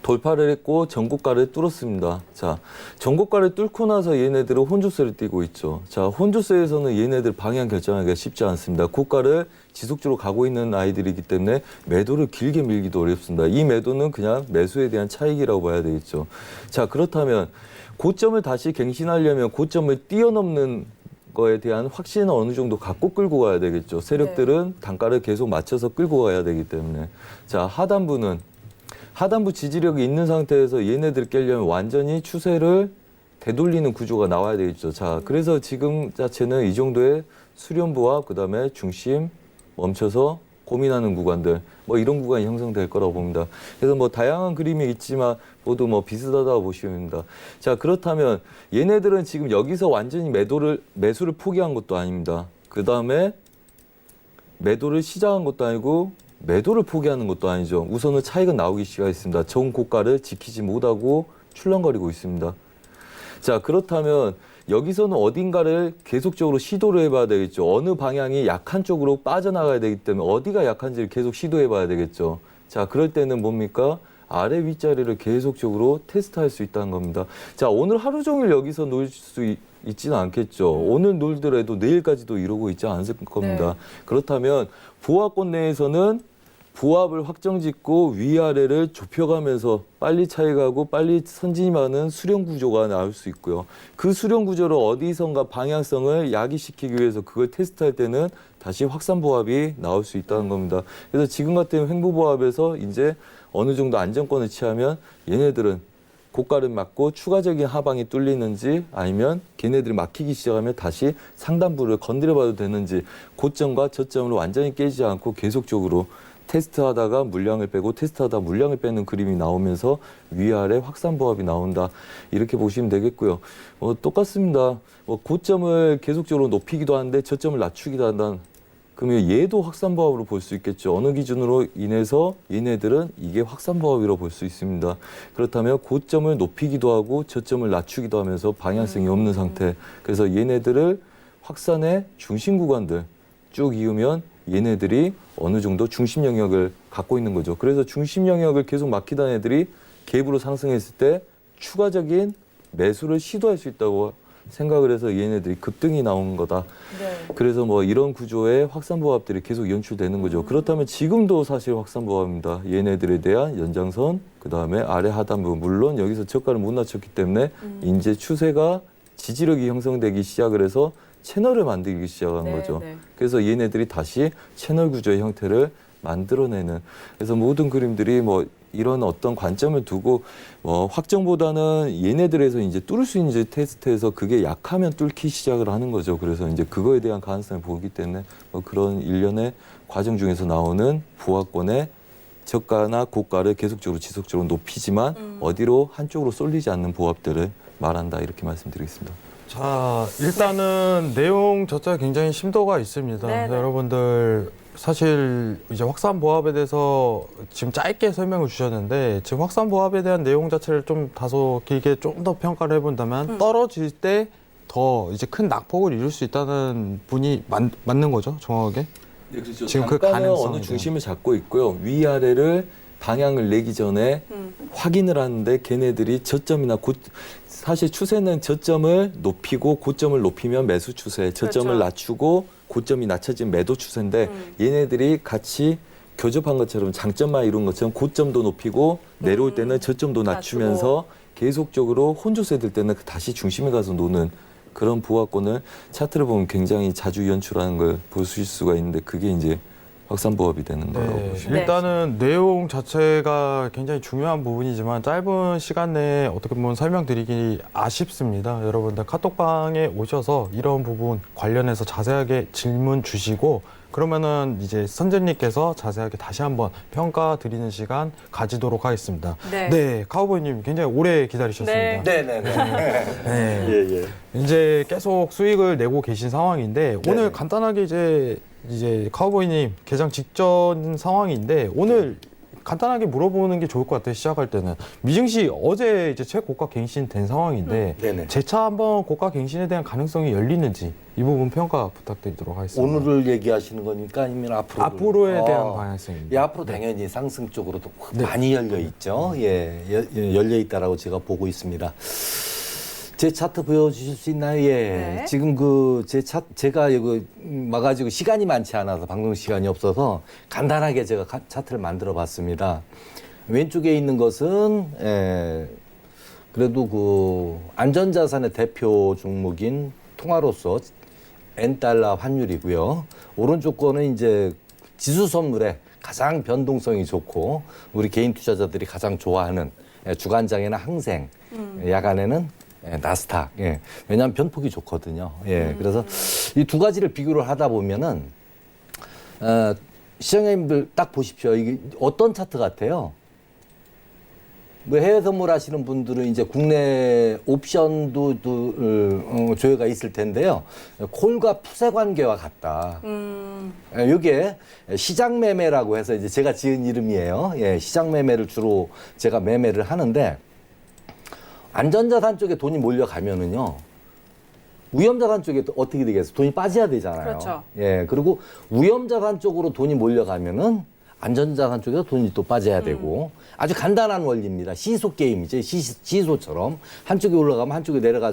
돌파를 했고 전고가를 뚫었습니다. 자, 전고가를 뚫고 나서 얘네들은 혼조세를 띄고 있죠. 자, 혼조세에서는 얘네들 방향 결정하기가 쉽지 않습니다. 고가를 지속적으로 가고 있는 아이들이기 때문에 매도를 길게 밀기도 어렵습니다. 이 매도는 그냥 매수에 대한 차익이라고 봐야 되겠죠. 자, 그렇다면 고점을 다시 갱신하려면 고점을 뛰어넘는 거에 대한 확신을 어느 정도 갖고 끌고 가야 되겠죠. 세력들은 단가를 계속 맞춰서 끌고 가야 되기 때문에. 자, 하단부 지지력이 있는 상태에서 얘네들 깨려면 완전히 추세를 되돌리는 구조가 나와야 되겠죠. 자, 그래서 지금 자체는 이 정도의 수렴부와 그다음에 중심 멈춰서 고민하는 구간들, 뭐 이런 구간이 형성될 거라고 봅니다. 그래서 뭐 다양한 그림이 있지만 모두 뭐 비슷하다고 보시면 됩니다. 자, 그렇다면 얘네들은 지금 여기서 완전히 매수를 포기한 것도 아닙니다. 그다음에 매도를 시작한 것도 아니고 매도를 포기하는 것도 아니죠. 우선은 차익은 나오기 시작했습니다. 전 고가를 지키지 못하고 출렁거리고 있습니다. 자, 그렇다면 여기서는 어딘가를 계속적으로 시도를 해봐야 되겠죠. 어느 방향이 약한 쪽으로 빠져나가야 되기 때문에 어디가 약한지를 계속 시도해봐야 되겠죠. 자, 그럴 때는 뭡니까? 아래 윗자리를 계속적으로 테스트할 수 있다는 겁니다. 자, 오늘 하루 종일 여기서 놀 수 있지는 않겠죠. 오늘 놀더라도 내일까지도 이러고 있지 않을 겁니다. 네. 그렇다면 보합권 내에서는 보합을 확정짓고 위아래를 좁혀가면서 빨리 차익하고 빨리 선진하는 수렴 구조가 나올 수 있고요. 그 수렴 구조를 어디선가 방향성을 야기시키기 위해서 그걸 테스트할 때는 다시 확산 보합이 나올 수 있다는 겁니다. 그래서 지금 같은 횡보 보합에서 이제 어느 정도 안정권을 취하면 얘네들은 고가를 맞고 추가적인 하방이 뚫리는지 아니면 걔네들이 막히기 시작하면 다시 상단부를 건드려봐도 되는지 고점과 저점을 완전히 깨지지 않고 계속적으로 테스트하다가 물량을 빼고 테스트하다 물량을 빼는 그림이 나오면서 위아래 확산 보합이 나온다. 이렇게 보시면 되겠고요. 똑같습니다. 고점을 계속적으로 높이기도 하는데 저점을 낮추기도 한다. 그러면 얘도 확산 보합으로 볼 수 있겠죠. 어느 기준으로 인해서 얘네들은 이게 확산 보합이라고 볼 수 있습니다. 그렇다면 고점을 높이기도 하고 저점을 낮추기도 하면서 방향성이 없는 상태. 그래서 얘네들을 확산의 중심 구간들 쭉 이으면 얘네들이 어느 정도 중심 영역을 갖고 있는 거죠. 그래서 중심 영역을 계속 막히던 애들이 갭으로 상승했을 때 추가적인 매수를 시도할 수 있다고 생각을 해서 얘네들이 급등이 나온 거다. 네. 그래서 뭐 이런 구조의 확산 보합들이 계속 연출되는 거죠. 그렇다면 지금도 사실 확산 보합입니다. 얘네들에 대한 연장선, 그 다음에 아래 하단부, 물론 여기서 저가를 못 낮췄기 때문에 이제 추세가 지지력이 형성되기 시작을 해서 채널을 만들기 시작한 거죠. 네. 그래서 얘네들이 다시 채널 구조의 형태를 만들어내는. 그래서 모든 그림들이 뭐 이런 어떤 관점을 두고 확정보다는 얘네들에서 이제 뚫을 수 있는지 테스트해서 그게 약하면 뚫기 시작을 하는 거죠. 그래서 이제 그거에 대한 가능성을 보기 때문에 뭐 그런 일련의 과정 중에서 나오는 보합권의 저가나 고가를 계속적으로 지속적으로 높이지만 어디로 한쪽으로 쏠리지 않는 보합들을 말한다. 이렇게 말씀드리겠습니다. 자, 일단은 내용 자체가 굉장히 심도가 있습니다. 네네. 여러분들 사실 이제 확산 보합에 대해서 지금 짧게 설명을 주셨는데 지금 확산 보합에 대한 내용 자체를 좀 다소 길게 좀 더 평가를 해본다면 떨어질 때 더 이제 큰 낙폭을 이룰 수 있다는 분이 맞는 거죠, 정확하게? 네, 그렇죠. 지금 그 단가는 가능성에 어느 중심을 잡고 있고요. 위아래를 방향을 내기 전에 확인을 하는데 걔네들이 저점이나 사실 추세는 저점을 높이고 고점을 높이면 매수 추세, 저점을 그렇죠. 낮추고 고점이 낮춰진 매도 추세인데 얘네들이 같이 교접한 것처럼 장점만 이룬 것처럼 고점도 높이고 내려올 때는 저점도 낮추면서 계속적으로 혼조세 될 때는 다시 중심에 가서 노는 그런 부하권을 차트를 보면 굉장히 자주 연출하는 걸 보실 수가 있는데 그게 이제 확산부합이 되는 거라고 보시면 네. 일단은 내용 자체가 굉장히 중요한 부분이지만 짧은 시간 내에 어떻게 보면 설명드리기 아쉽습니다. 여러분들 카톡방에 오셔서 이런 부분 관련해서 자세하게 질문 주시고 그러면은 이제 선생님께서 자세하게 다시 한번 평가 드리는 시간 가지도록 하겠습니다. 네. 카우보이님 굉장히 오래 기다리셨습니다. 예. 이제 계속 수익을 내고 계신 상황인데 오늘 간단하게 이제 카우보이님 개장 직전 상황인데 오늘 간단하게 물어보는 게 좋을 것 같아요. 시작할 때는 미증시 어제 이제 최고가 갱신 된 상황인데 네네. 재차 한번 고가 갱신에 대한 가능성이 열리는지 이 부분 평가 부탁드리도록 하겠습니다. 오늘을 얘기하시는 거니까 아니면 앞으로 앞으로에 대한 방향성입니다. 예, 앞으로 당연히 상승 쪽으로도 많이 열려 있죠. 열려 있다라고 제가 보고 있습니다. 제 차트 보여주실 수 있나요? 예. 지금 제가 이거 와가지고 시간이 많지 않아서 방송 시간이 없어서 간단하게 제가 차트를 만들어 봤습니다. 왼쪽에 있는 것은 그래도 그 안전자산의 대표 종목인 통화로서 N달러 환율이고요. 오른쪽 거는 이제 지수 선물에 가장 변동성이 좋고 우리 개인 투자자들이 가장 좋아하는 주간장에는 항생, 야간에는 나스닥. 왜냐하면 변폭이 좋거든요. 그래서 이 두 가지를 비교를 하다 보면은 시청자님들 딱 보십시오. 이게 어떤 차트 같아요? 뭐 해외 선물 하시는 분들은 이제 국내 옵션도 조회가 있을 텐데요. 콜과 푸세 관계와 같다. 이게 시장 매매라고 해서 이제 제가 지은 이름이에요. 시장 매매를 주로 제가 매매를 하는데 안전자산 쪽에 돈이 몰려가면은요. 위험자산 쪽에 또 어떻게 되겠어요? 돈이 빠져야 되잖아요. 그렇죠. 그리고 위험자산 쪽으로 돈이 몰려가면은 안전자산 쪽에서 돈이 또 빠져야 되고 아주 간단한 원리입니다. 시소 게임이죠. 시소처럼 한쪽이 올라가면 한쪽이 내려갈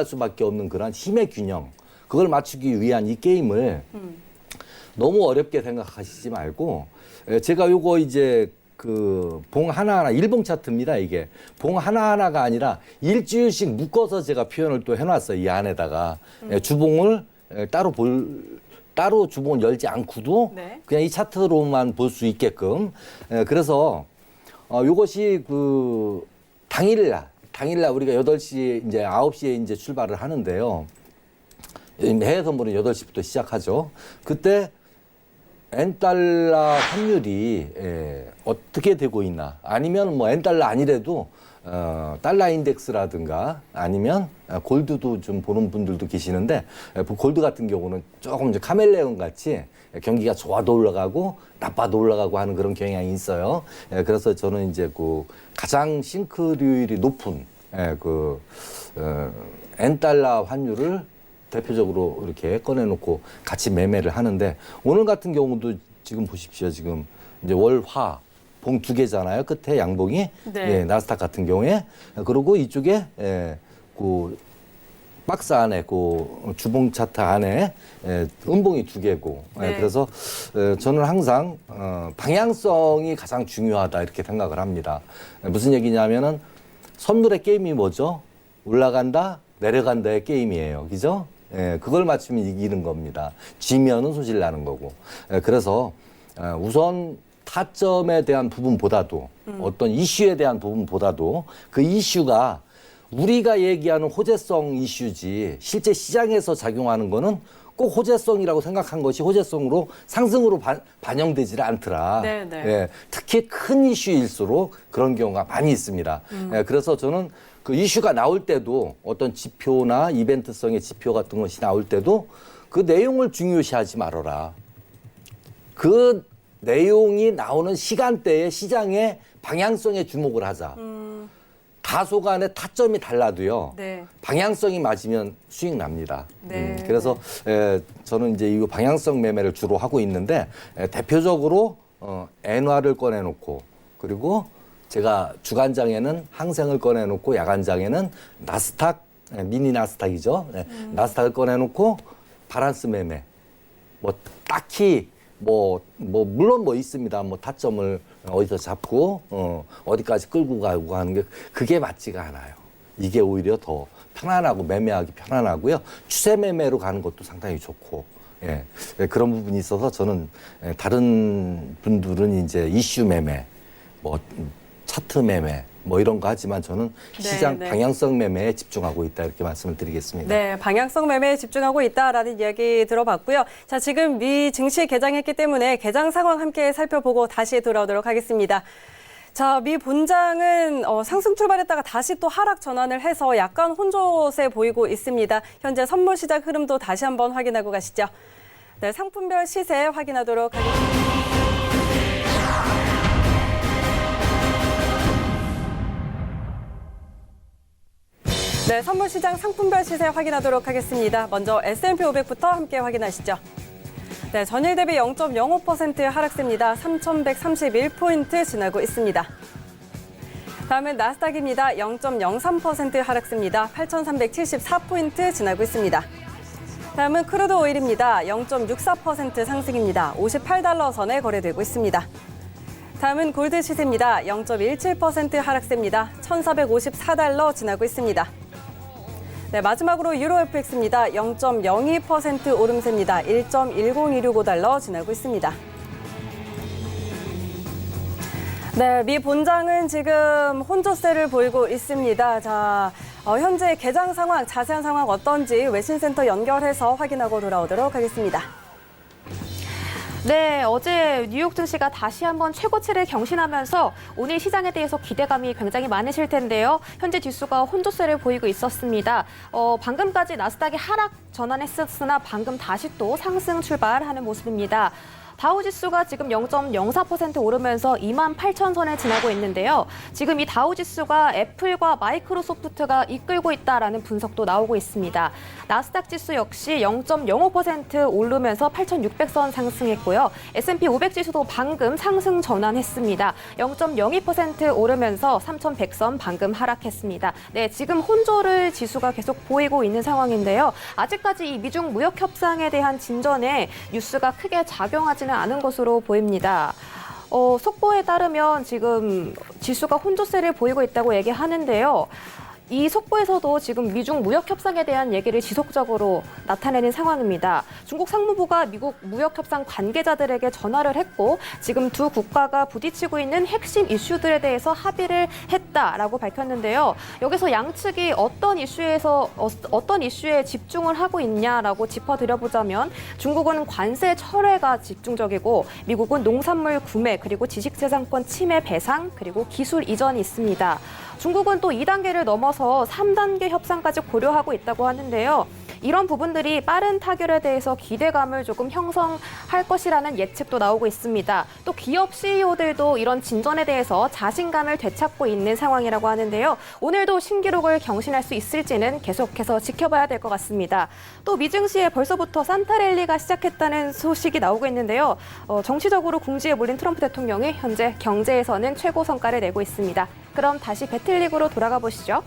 수밖에 없는 그런 힘의 균형. 그걸 맞추기 위한 이 게임을 너무 어렵게 생각하시지 말고 제가 요거 이제 그 봉 하나하나 일봉 차트입니다. 이게 봉 하나하나가 아니라 일주일씩 묶어서 제가 표현을 또 해놨어요. 이 안에다가 주봉을 따로 주봉을 열지 않고도 그냥 이 차트로만 볼 수 있게끔 그래서 요것이 그 당일날 우리가 8시 이제 9시에 이제 출발을 하는데요. 해외 선물은 8시부터 시작하죠. 그때 N달러 환율이 어떻게 되고 있나 아니면 뭐 N달러 아니래도 달러 인덱스라든가 아니면 골드도 좀 보는 분들도 계시는데 골드 같은 경우는 조금 이제 카멜레온 같이 경기가 좋아도 올라가고 나빠도 올라가고 하는 그런 경향이 있어요. 그래서 저는 이제 그 가장 싱크류율이 높은 N달러 환율을 대표적으로 이렇게 꺼내놓고 같이 매매를 하는데 오늘 같은 경우도 지금 보십시오. 지금 이제 월화 봉 2개잖아요. 끝에 양봉이 나스닥 같은 경우에 그리고 이쪽에 그 박스 안에 그 주봉 차트 안에 음봉이 2개고 그래서 저는 항상 방향성이 가장 중요하다 이렇게 생각을 합니다. 무슨 얘기냐면은 선물의 게임이 뭐죠? 올라간다 내려간다의 게임이에요. 그죠? 그걸 맞추면 이기는 겁니다. 지면은 소질 나는 거고. 그래서 우선 타점에 대한 부분보다도 어떤 이슈에 대한 부분보다도 그 이슈가 우리가 얘기하는 호재성 이슈지 실제 시장에서 작용하는 거는 꼭 호재성이라고 생각한 것이 호재성으로 상승으로 반영되지를 않더라. 특히 큰 이슈일수록 그런 경우가 많이 있습니다. 그래서 저는 그 이슈가 나올 때도 어떤 지표나 이벤트성의 지표 같은 것이 나올 때도 그 내용을 중요시하지 말아라. 그 내용이 나오는 시간대에 시장의 방향성에 주목을 하자. 다소 간의 타점이 달라도요. 네. 방향성이 맞으면 수익 납니다. 네. 그래서 저는 이제 이 방향성 매매를 주로 하고 있는데 대표적으로 엔화를 꺼내놓고 그리고 제가 주간장에는 항생을 꺼내놓고 야간장에는 나스닥 미니 나스닥이죠. 나스닥을 꺼내놓고 바란스 매매. 뭐 딱히 물론 있습니다. 타점을 어디서 잡고 어디까지 끌고 가고 하는 게 그게 맞지가 않아요. 이게 오히려 더 편안하고 매매하기 편안하고요. 추세 매매로 가는 것도 상당히 좋고 예. 그런 부분이 있어서 저는 다른 분들은 이제 이슈 매매, 차트 매매 이런 거 하지만 저는 시장 네. 방향성 매매에 집중하고 있다 이렇게 말씀을 드리겠습니다. 네, 방향성 매매에 집중하고 있다라는 이야기 들어봤고요. 자, 지금 미 증시 개장했기 때문에 개장 상황 함께 살펴보고 다시 돌아오도록 하겠습니다. 자, 미 본장은 상승 출발했다가 다시 또 하락 전환을 해서 약간 혼조세 보이고 있습니다. 현재 선물 시장 흐름도 다시 한번 확인하고 가시죠. 네, 상품별 시세 확인하도록 하겠습니다. 네, 선물 시장 상품별 시세 확인하도록 하겠습니다. 먼저 S&P 500부터 함께 확인하시죠. 네, 전일 대비 0.05% 하락세입니다. 3,131포인트 지나고 있습니다. 다음은 나스닥입니다. 0.03% 하락세입니다. 8,374포인트 지나고 있습니다. 다음은 크루드 오일입니다. 0.64% 상승입니다. 58달러 선에 거래되고 있습니다. 다음은 골드 시세입니다. 0.17% 하락세입니다. 1,454달러 지나고 있습니다. 네, 마지막으로 유로 FX입니다. 0.02% 오름세입니다. 1.10265달러 지나고 있습니다. 네, 미 본장은 지금 혼조세를 보이고 있습니다. 자, 현재 개장 상황, 자세한 상황 어떤지 외신센터 연결해서 확인하고 돌아오도록 하겠습니다. 네, 어제 뉴욕 증시가 다시 한번 최고치를 경신하면서 오늘 시장에 대해서 기대감이 굉장히 많으실 텐데요. 현재 지수가 혼조세를 보이고 있었습니다. 방금까지 나스닥이 하락 전환했으나 방금 다시 또 상승 출발하는 모습입니다. 다우지수가 지금 0.04% 오르면서 28,000선을 지나고 있는데요. 지금 이 다우지수가 애플과 마이크로소프트가 이끌고 있다라는 분석도 나오고 있습니다. 나스닥 지수 역시 0.05% 오르면서 8,600선 상승했고요. S&P 500 지수도 방금 상승 전환했습니다. 0.02% 오르면서 3,100선 방금 하락했습니다. 네, 지금 혼조를 지수가 계속 보이고 있는 상황인데요. 아직까지 이 미중 무역 협상에 대한 진전에 뉴스가 크게 작용하지는 않은 것으로 보입니다. 속보에 따르면 지금 지수가 혼조세를 보이고 있다고 얘기하는데요. 이 속보에서도 지금 미중 무역 협상에 대한 얘기를 지속적으로 나타내는 상황입니다. 중국 상무부가 미국 무역 협상 관계자들에게 전화를 했고 지금 두 국가가 부딪히고 있는 핵심 이슈들에 대해서 합의를 했다라고 밝혔는데요. 여기서 양측이 어떤 이슈에 집중을 하고 있냐라고 짚어드려보자면 중국은 관세 철회가 집중적이고 미국은 농산물 구매 그리고 지식재산권 침해 배상 그리고 기술 이전이 있습니다. 중국은 또 2단계를 넘어서 3단계 협상까지 고려하고 있다고 하는데요. 이런 부분들이 빠른 타결에 대해서 기대감을 조금 형성할 것이라는 예측도 나오고 있습니다. 또 기업 CEO들도 이런 진전에 대해서 자신감을 되찾고 있는 상황이라고 하는데요. 오늘도 신기록을 경신할 수 있을지는 계속해서 지켜봐야 될 것 같습니다. 또 미증시에 벌써부터 산타랠리가 시작했다는 소식이 나오고 있는데요. 정치적으로 궁지에 몰린 트럼프 대통령이 현재 경제에서는 최고 성과를 내고 있습니다. 그럼 다시 배틀리그로 돌아가 보시죠.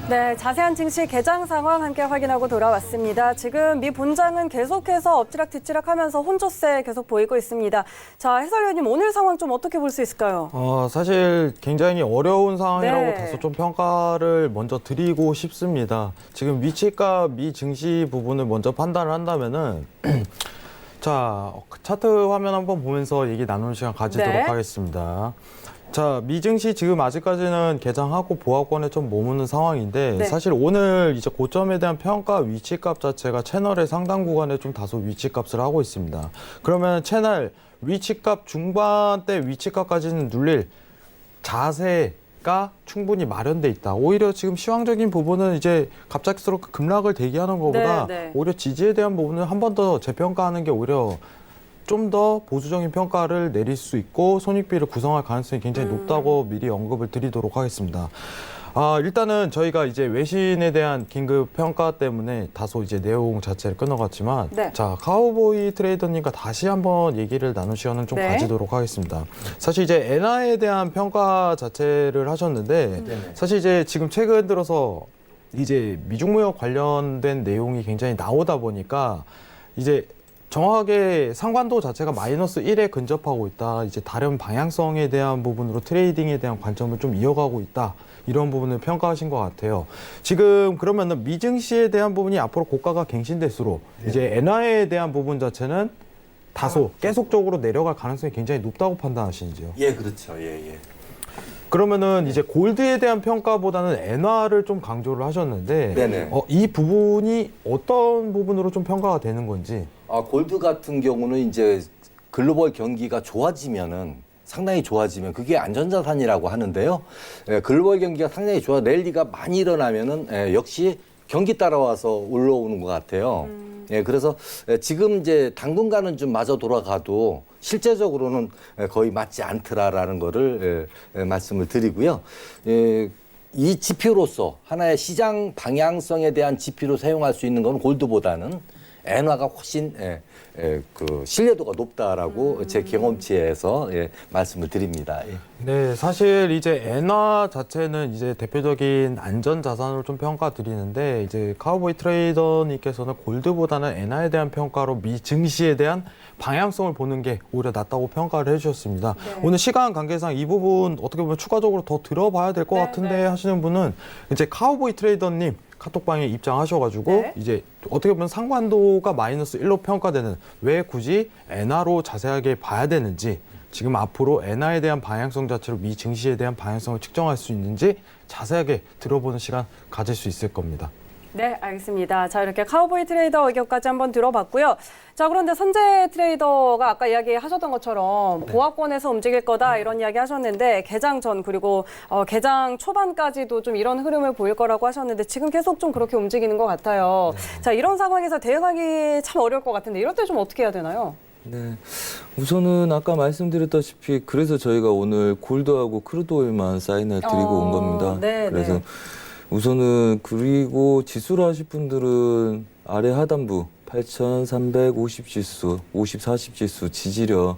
네, 자세한 증시 개장 상황 함께 확인하고 돌아왔습니다. 지금 미 본장은 계속해서 엎치락뒤치락 하면서 혼조세 계속 보이고 있습니다. 자, 해설위원님 오늘 상황 좀 어떻게 볼 수 있을까요? 사실 굉장히 어려운 상황이라고 네. 다소 좀 평가를 먼저 드리고 싶습니다. 지금 위치가 미 증시 부분을 먼저 판단을 한다면은 자, 차트 화면 한번 보면서 얘기 나누는 시간 가지도록 네. 하겠습니다. 자, 미증시 지금 아직까지는 개장하고 보합권에 좀 머무는 상황인데 네. 사실 오늘 이제 고점에 대한 평가 위치값 자체가 채널의 상당 구간에 좀 다소 위치값을 하고 있습니다. 그러면 채널 위치값 중반대 위치값까지는 눌릴 자세가 충분히 마련돼 있다. 오히려 지금 시황적인 부분은 이제 갑작스럽게 급락을 대기하는 것보다 네. 오히려 지지에 대한 부분을 한 번 더 재평가하는 게 오히려 좀 더 보수적인 평가를 내릴 수 있고 손익비를 구성할 가능성이 굉장히 높다고 미리 언급을 드리도록 하겠습니다. 일단은 저희가 이제 외신에 대한 긴급 평가 때문에 다소 이제 내용 자체를 끊어갔지만, 네. 자, 카우보이 트레이더님과 다시 한번 얘기를 나눌 시간을 좀 네. 가지도록 하겠습니다. 사실 이제 엔화에 대한 평가 자체를 하셨는데, 사실 이제 지금 최근 들어서 이제 미중무역 관련된 내용이 굉장히 나오다 보니까 이제 정확하게 상관도 자체가 마이너스 1에 근접하고 있다. 이제 다른 방향성에 대한 부분으로 트레이딩에 대한 관점을 좀 이어가고 있다. 이런 부분을 평가하신 것 같아요. 지금 그러면은 미증시에 대한 부분이 앞으로 고가가 갱신될수록 이제 엔화에 대한 부분 자체는 다소 계속적으로 내려갈 가능성이 굉장히 높다고 판단하시는지요? 예, 그렇죠. 예. 그러면은 이제 골드에 대한 평가보다는 엔화를 좀 강조를 하셨는데, 네네. 이 부분이 어떤 부분으로 좀 평가가 되는 건지. 골드 같은 경우는 이제 글로벌 경기가 좋아지면은 상당히 좋아지면 그게 안전자산이라고 하는데요. 글로벌 경기가 상당히 좋아 랠리가 많이 일어나면은 역시 경기 따라와서 올라오는 것 같아요. 그래서 지금 이제 당분간은 좀 마저 돌아가도 실제적으로는 거의 맞지 않더라라는 거를 말씀을 드리고요. 이 지표로서 하나의 시장 방향성에 대한 지표로 사용할 수 있는 건 골드보다는 엔화가 훨씬 그 신뢰도가 높다라고 제 경험치에서 말씀을 드립니다. 네, 사실 이제 엔화 자체는 이제 대표적인 안전 자산으로 좀 평가드리는데, 이제 카우보이 트레이더님께서는 골드보다는 엔화에 대한 평가로 미 증시에 대한 방향성을 보는 게 오히려 낫다고 평가를 해주셨습니다. 오늘 시간 관계상 이 부분 어떻게 보면 추가적으로 더 들어봐야 될 것 같은데 하시는 분은 이제 카우보이 트레이더님 카톡방에 입장하셔가지고 이제 어떻게 보면 상관도가 마이너스 1로 평가되는, 왜 굳이 엔화로 자세하게 봐야 되는지, 지금 앞으로 엔화에 대한 방향성 자체로 미 증시에 대한 방향성을 측정할 수 있는지 자세하게 들어보는 시간 가질 수 있을 겁니다. 네, 알겠습니다. 자, 이렇게 카우보이 트레이더 의견까지 한번 들어봤고요. 자, 그런데 선재 트레이더가 아까 이야기하셨던 것처럼 보합권에서 움직일 거다 이런 이야기 하셨는데, 개장 전 그리고 개장 초반까지도 좀 이런 흐름을 보일 거라고 하셨는데 지금 계속 좀 그렇게 움직이는 것 같아요. 자, 이런 상황에서 대응하기 참 어려울 것 같은데 이럴 때 좀 어떻게 해야 되나요? 네. 우선은 아까 말씀드렸다시피 그래서 저희가 오늘 골드하고 크루드 오일만 사인을 드리고 온 겁니다. 네, 그래서 네. 우선은 그리고 지수로 하실 분들은 아래 하단부 8,350 지수, 50, 40 지수 지지력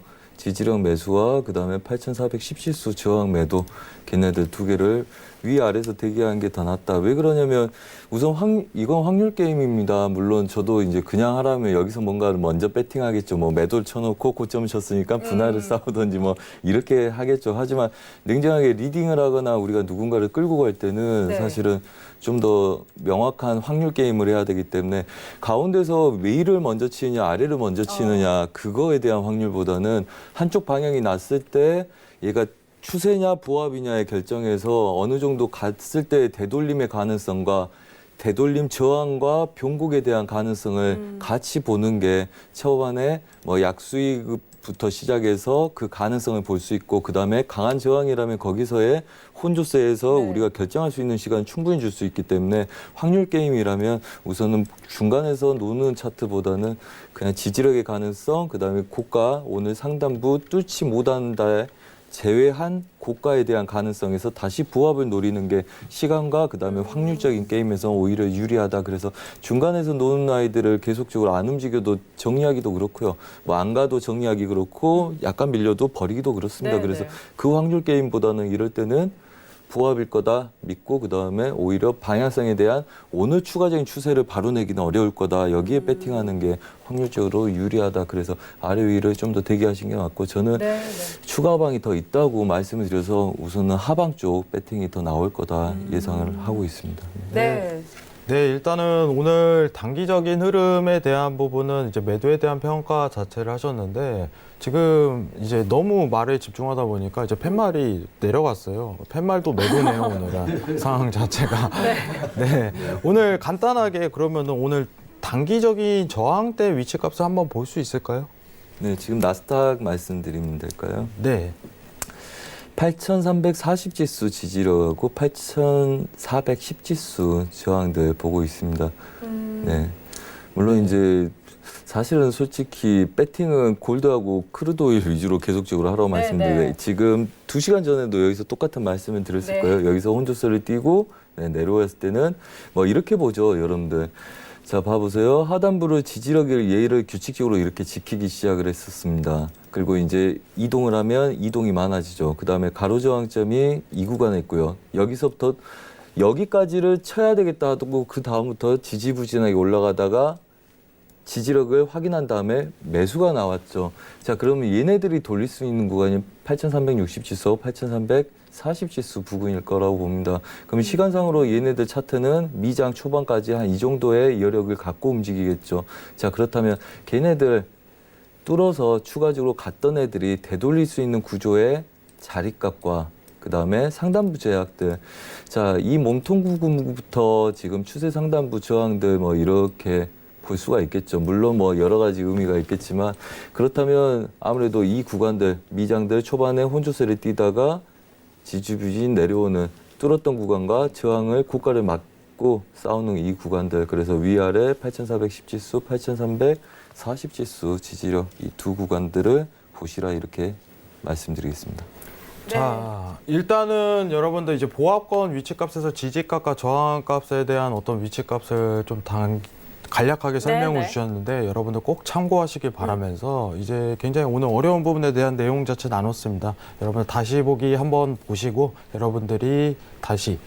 매수와 그다음에 8,410 지수 저항 매도, 걔네들 두 개를 위아래에서 대기하는 게 더 낫다. 왜 그러냐면 우선 이건 확률 게임입니다. 물론 저도 이제 그냥 하라면 여기서 뭔가를 먼저 배팅하겠죠. 뭐 매도를 쳐놓고 고점을 쳤으니까 분할을 싸우든지 뭐 이렇게 하겠죠. 하지만 냉정하게 리딩을 하거나 우리가 누군가를 끌고 갈 때는 사실은 좀 더 명확한 확률 게임을 해야 되기 때문에 가운데서 위를 먼저 치느냐 아래를 먼저 치느냐 그거에 대한 확률보다는 한쪽 방향이 났을 때 얘가 추세냐 부합이냐의 결정에서 어느 정도 갔을 때 되돌림의 가능성과 되돌림 저항과 변곡에 대한 가능성을 같이 보는 게 초반에 뭐 약수익부터 시작해서 그 가능성을 볼 수 있고, 그다음에 강한 저항이라면 거기서의 혼조세에서 우리가 결정할 수 있는 시간 충분히 줄 수 있기 때문에 확률 게임이라면 우선은 중간에서 노는 차트보다는 그냥 지지력의 가능성, 그다음에 고가 오늘 상단부 뚫지 못한다에 제외한 고가에 대한 가능성에서 다시 부합을 노리는 게 시간과 그다음에 확률적인 게임에서 오히려 유리하다. 그래서 중간에서 노는 아이들을 계속적으로 안 움직여도 정리하기도 그렇고요. 뭐 안 가도 정리하기 그렇고 약간 밀려도 버리기도 그렇습니다. 그래서 그 확률 게임보다는 이럴 때는 부합일 거다 믿고 그다음에 오히려 방향성에 대한 오늘 추가적인 추세를 바로 내기는 어려울 거다. 여기에 배팅하는 게 확률적으로 유리하다. 그래서 아래 위를 좀 더 대기하신 게 맞고, 저는 추가방이 더 있다고 말씀을 드려서 우선은 하방 쪽 배팅이 더 나올 거다 예상을 하고 있습니다. 네. 네, 일단은 오늘 단기적인 흐름에 대한 부분은 이제 매도에 대한 평가 자체를 하셨는데, 지금 이제 너무 말에 집중하다 보니까 이제 팻말이 내려갔어요. 팻말도 매도네요, 오늘은 상황 자체가. 네. 오늘 간단하게 그러면 오늘 단기적인 저항대 위치값을 한번 볼 수 있을까요? 네, 지금 나스닥 말씀드리면 될까요? 네. 8,340 지수 지지력하고 8,410 지수 저항들 보고 있습니다. 네. 물론 이제 사실은 솔직히 배팅은 골드하고 크루드 오일 위주로 계속적으로 하라고 말씀드리는데 지금 2시간 전에도 여기서 똑같은 말씀을 드렸을 거예요. 여기서 혼조세를 띄고 내려왔을 때는 뭐 이렇게 보죠, 여러분들. 자, 봐보세요. 하단부를 지지력을 예의를 규칙적으로 이렇게 지키기 시작을 했었습니다. 그리고 이제 이동을 하면 이동이 많아지죠. 그 다음에 가로저항점이 이 구간에 있고요. 여기서부터 여기까지를 쳐야 되겠다 하고 그 다음부터 지지부진하게 올라가다가 지지력을 확인한 다음에 매수가 나왔죠. 자, 그러면 얘네들이 돌릴 수 있는 구간이 8360지수, 8340지수 부근일 거라고 봅니다. 그럼 시간상으로 얘네들 차트는 미장 초반까지 한 이 정도의 여력을 갖고 움직이겠죠. 자, 그렇다면 걔네들 뚫어서 추가적으로 갔던 애들이 되돌릴 수 있는 구조의 자리값과 그 다음에 상단부 제약들. 자, 이 몸통 부분부터 지금 추세 상단부 저항들 뭐 이렇게 볼 수가 있겠죠. 물론 뭐 여러 가지 의미가 있겠지만 그렇다면 아무래도 이 구간들, 미장들 초반에 혼조세를 띄다가 지지부진 내려오는 뚫었던 구간과 저항을 고가를 맞고 싸우는 이 구간들. 그래서 위아래 8410지수, 8340지수 지지력 이 두 구간들을 보시라 이렇게 말씀드리겠습니다. 자, 일단은 여러분들 이제 보합권 위치값에서 지지값과 저항값에 대한 어떤 위치값을 좀 간략하게 설명을 주셨는데 여러분들 꼭 참고하시길 바라면서 이제 굉장히 오늘 어려운 부분에 대한 내용 자체 나눴습니다. 여러분들 다시 보기 한번 보시고 여러분들이 다시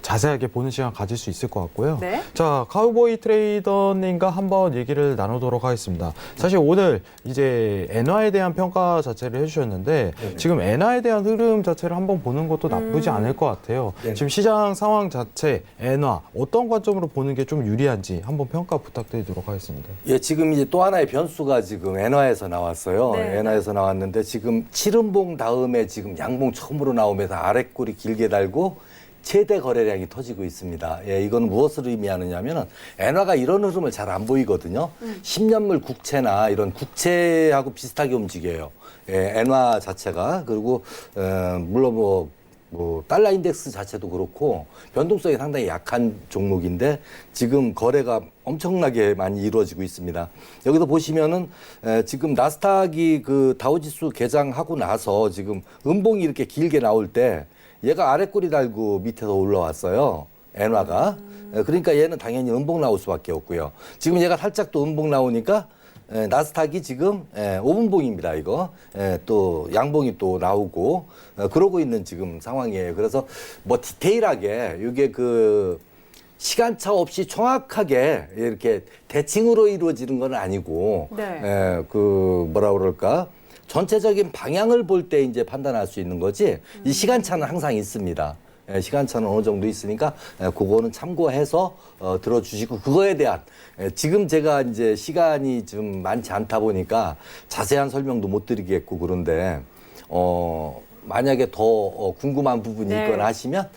자세하게 보는 시간 가질 수 있을 것 같고요. 자, 카우보이 트레이더님과 한번 얘기를 나누도록 하겠습니다. 사실 오늘 이제 엔화에 대한 평가 자체를 해주셨는데 지금 엔화에 대한 흐름 자체를 한번 보는 것도 나쁘지 않을 것 같아요. 지금 시장 상황 자체, 엔화 어떤 관점으로 보는 게 좀 유리한지 한번 평가 부탁드리도록 하겠습니다. 예, 지금 이제 또 하나의 변수가 지금 엔화에서 나왔어요. 엔화에서 나왔는데 지금 7음봉 다음에 지금 양봉 처음으로 나오면서 아랫골이 길게 달고 최대 거래량이 터지고 있습니다. 예, 이건 무엇을 의미하느냐면은 엔화가 이런 흐름을 잘 안 보이거든요. 10년물 국채나 이런 국채하고 비슷하게 움직여요. 예, 엔화 자체가. 그리고 물론 뭐 달러 인덱스 자체도 그렇고 변동성이 상당히 약한 종목인데 지금 거래가 엄청나게 많이 이루어지고 있습니다. 여기서 보시면은 지금 나스닥이 그 다우지수 개장하고 나서 지금 음봉이 이렇게 길게 나올 때 얘가 아랫꼬리 달고 밑에서 올라왔어요. 엔화가. 그러니까 얘는 당연히 음봉 나올 수밖에 없고요. 지금 얘가 살짝 또 음봉 나오니까 나스닥이 지금 5분봉입니다. 이거. 또 양봉이 또 나오고 그러고 있는 지금 상황이에요. 그래서 뭐 디테일하게 이게 그 시간차 없이 정확하게 이렇게 대칭으로 이루어지는 건 아니고 그 뭐라 그럴까? 전체적인 방향을 볼 때 이제 판단할 수 있는 거지 이 시간차는 항상 있습니다. 시간차는 어느 정도 있으니까 그거는 참고해서 들어주시고 그거에 대한 지금 제가 이제 시간이 좀 많지 않다 보니까 자세한 설명도 못 드리겠고 그런데 만약에 더 궁금한 부분이 있거나 하시면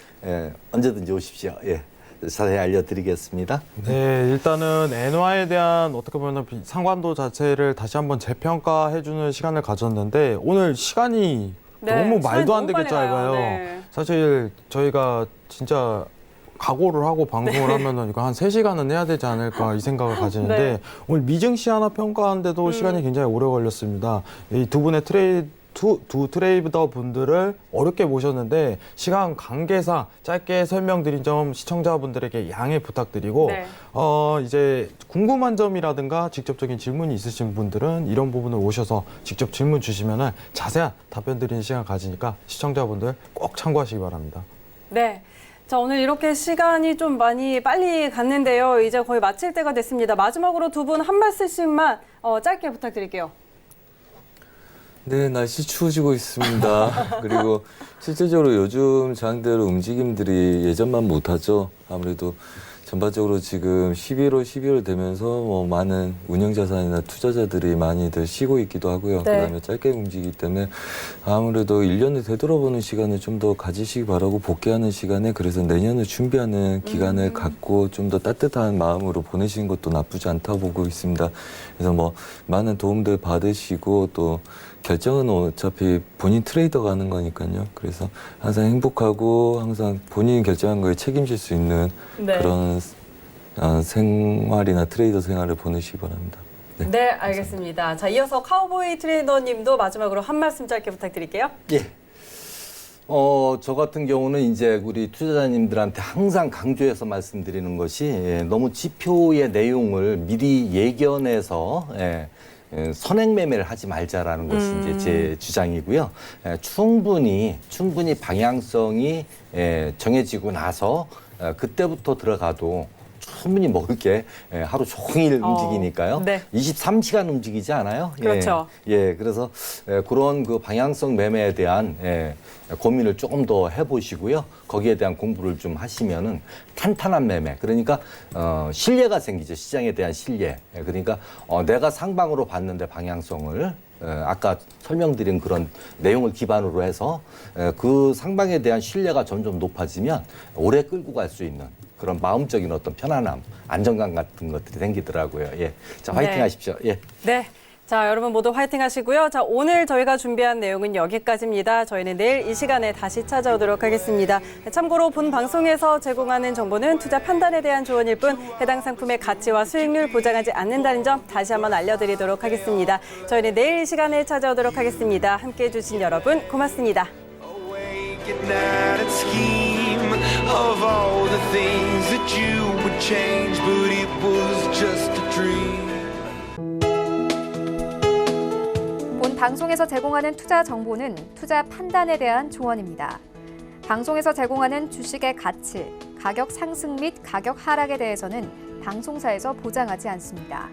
언제든지 오십시오. 예. 자세히 알려드리겠습니다. 네, 일단은 엔화에 대한 어떻게 보면 상관도 자체를 다시 한번 재평가해주는 시간을 가졌는데 오늘 시간이 너무 말도 안 되게 짧아요. 사실 저희가 진짜 각오를 하고 방송을 하면은 이거 한 3시간은 해야 되지 않을까 이 생각을 가지는데 오늘 미증시 하나 평가하는데도 시간이 굉장히 오래 걸렸습니다. 이 두 분의 두 트레이더 분들을 어렵게 모셨는데 시간 관계상 짧게 설명드린 점 시청자분들에게 양해 부탁드리고 이제 궁금한 점이라든가 직접적인 질문이 있으신 분들은 이런 부분을 오셔서 직접 질문 주시면은 자세한 답변 드리는 시간 가지니까 시청자분들 꼭 참고하시기 바랍니다. 네. 자, 오늘 이렇게 시간이 좀 많이 빨리 갔는데요. 이제 거의 마칠 때가 됐습니다. 마지막으로 두 분 한 말씀씩만 짧게 부탁드릴게요. 네, 날씨 추워지고 있습니다. 그리고 실질적으로 요즘 장대로 움직임들이 예전만 못하죠. 아무래도 전반적으로 지금 11월, 12월 되면서 뭐 많은 운영자산이나 투자자들이 많이들 쉬고 있기도 하고요. 그다음에 짧게 움직이기 때문에 아무래도 1년을 되돌아보는 시간을 좀 더 가지시기 바라고 복귀하는 시간에 그래서 내년을 준비하는 기간을 갖고 좀 더 따뜻한 마음으로 보내시는 것도 나쁘지 않다고 보고 있습니다. 그래서 뭐 많은 도움들 받으시고 또 결정은 어차피 본인 트레이더가 하는 거니까요. 그래서 항상 행복하고 항상 본인이 결정한 거에 책임질 수 있는 그런 생활이나 트레이더 생활을 보내시기 바랍니다. 네, 알겠습니다. 자, 이어서 카우보이 트레이너님도 마지막으로 한 말씀 짧게 부탁드릴게요. 예. 저 같은 경우는 이제 우리 투자자님들한테 항상 강조해서 말씀드리는 것이 너무 지표의 내용을 미리 예견해서 선행 매매를 하지 말자라는 것이 이제 제 주장이고요. 충분히 방향성이 정해지고 나서 그때부터 들어가도 충분히 먹을 게 하루 종일 움직이니까요. 네. 23시간 움직이지 않아요? 그렇죠. 그래서 그런 그 방향성 매매에 대한 고민을 조금 더 해보시고요. 거기에 대한 공부를 좀 하시면은 탄탄한 매매, 그러니까 신뢰가 생기죠. 시장에 대한 신뢰. 그러니까 내가 상방으로 봤는데 방향성을 아까 설명드린 그런 내용을 기반으로 해서 그 상방에 대한 신뢰가 점점 높아지면 오래 끌고 갈 수 있는 그런 마음적인 어떤 편안함, 안정감 같은 것들이 생기더라고요. 예. 자, 화이팅 네. 하십시오. 예. 네. 자, 여러분 모두 화이팅 하시고요. 자, 오늘 저희가 준비한 내용은 여기까지입니다. 저희는 내일 이 시간에 다시 찾아오도록 하겠습니다. 참고로 본 방송에서 제공하는 정보는 투자 판단에 대한 조언일 뿐 해당 상품의 가치와 수익률 보장하지 않는다는 점 다시 한번 알려드리도록 하겠습니다. 저희는 내일 이 시간에 찾아오도록 하겠습니다. 함께해 주신 여러분 고맙습니다. Of all the things that you would change, but it was just a dream. 본 방송에서 제공하는 투자 정보는 투자 판단에 대한 조언입니다. 방송에서 제공하는 주식의 가치, 가격 상승 및 가격 하락에 대해서는 방송사에서 보장하지 않습니다.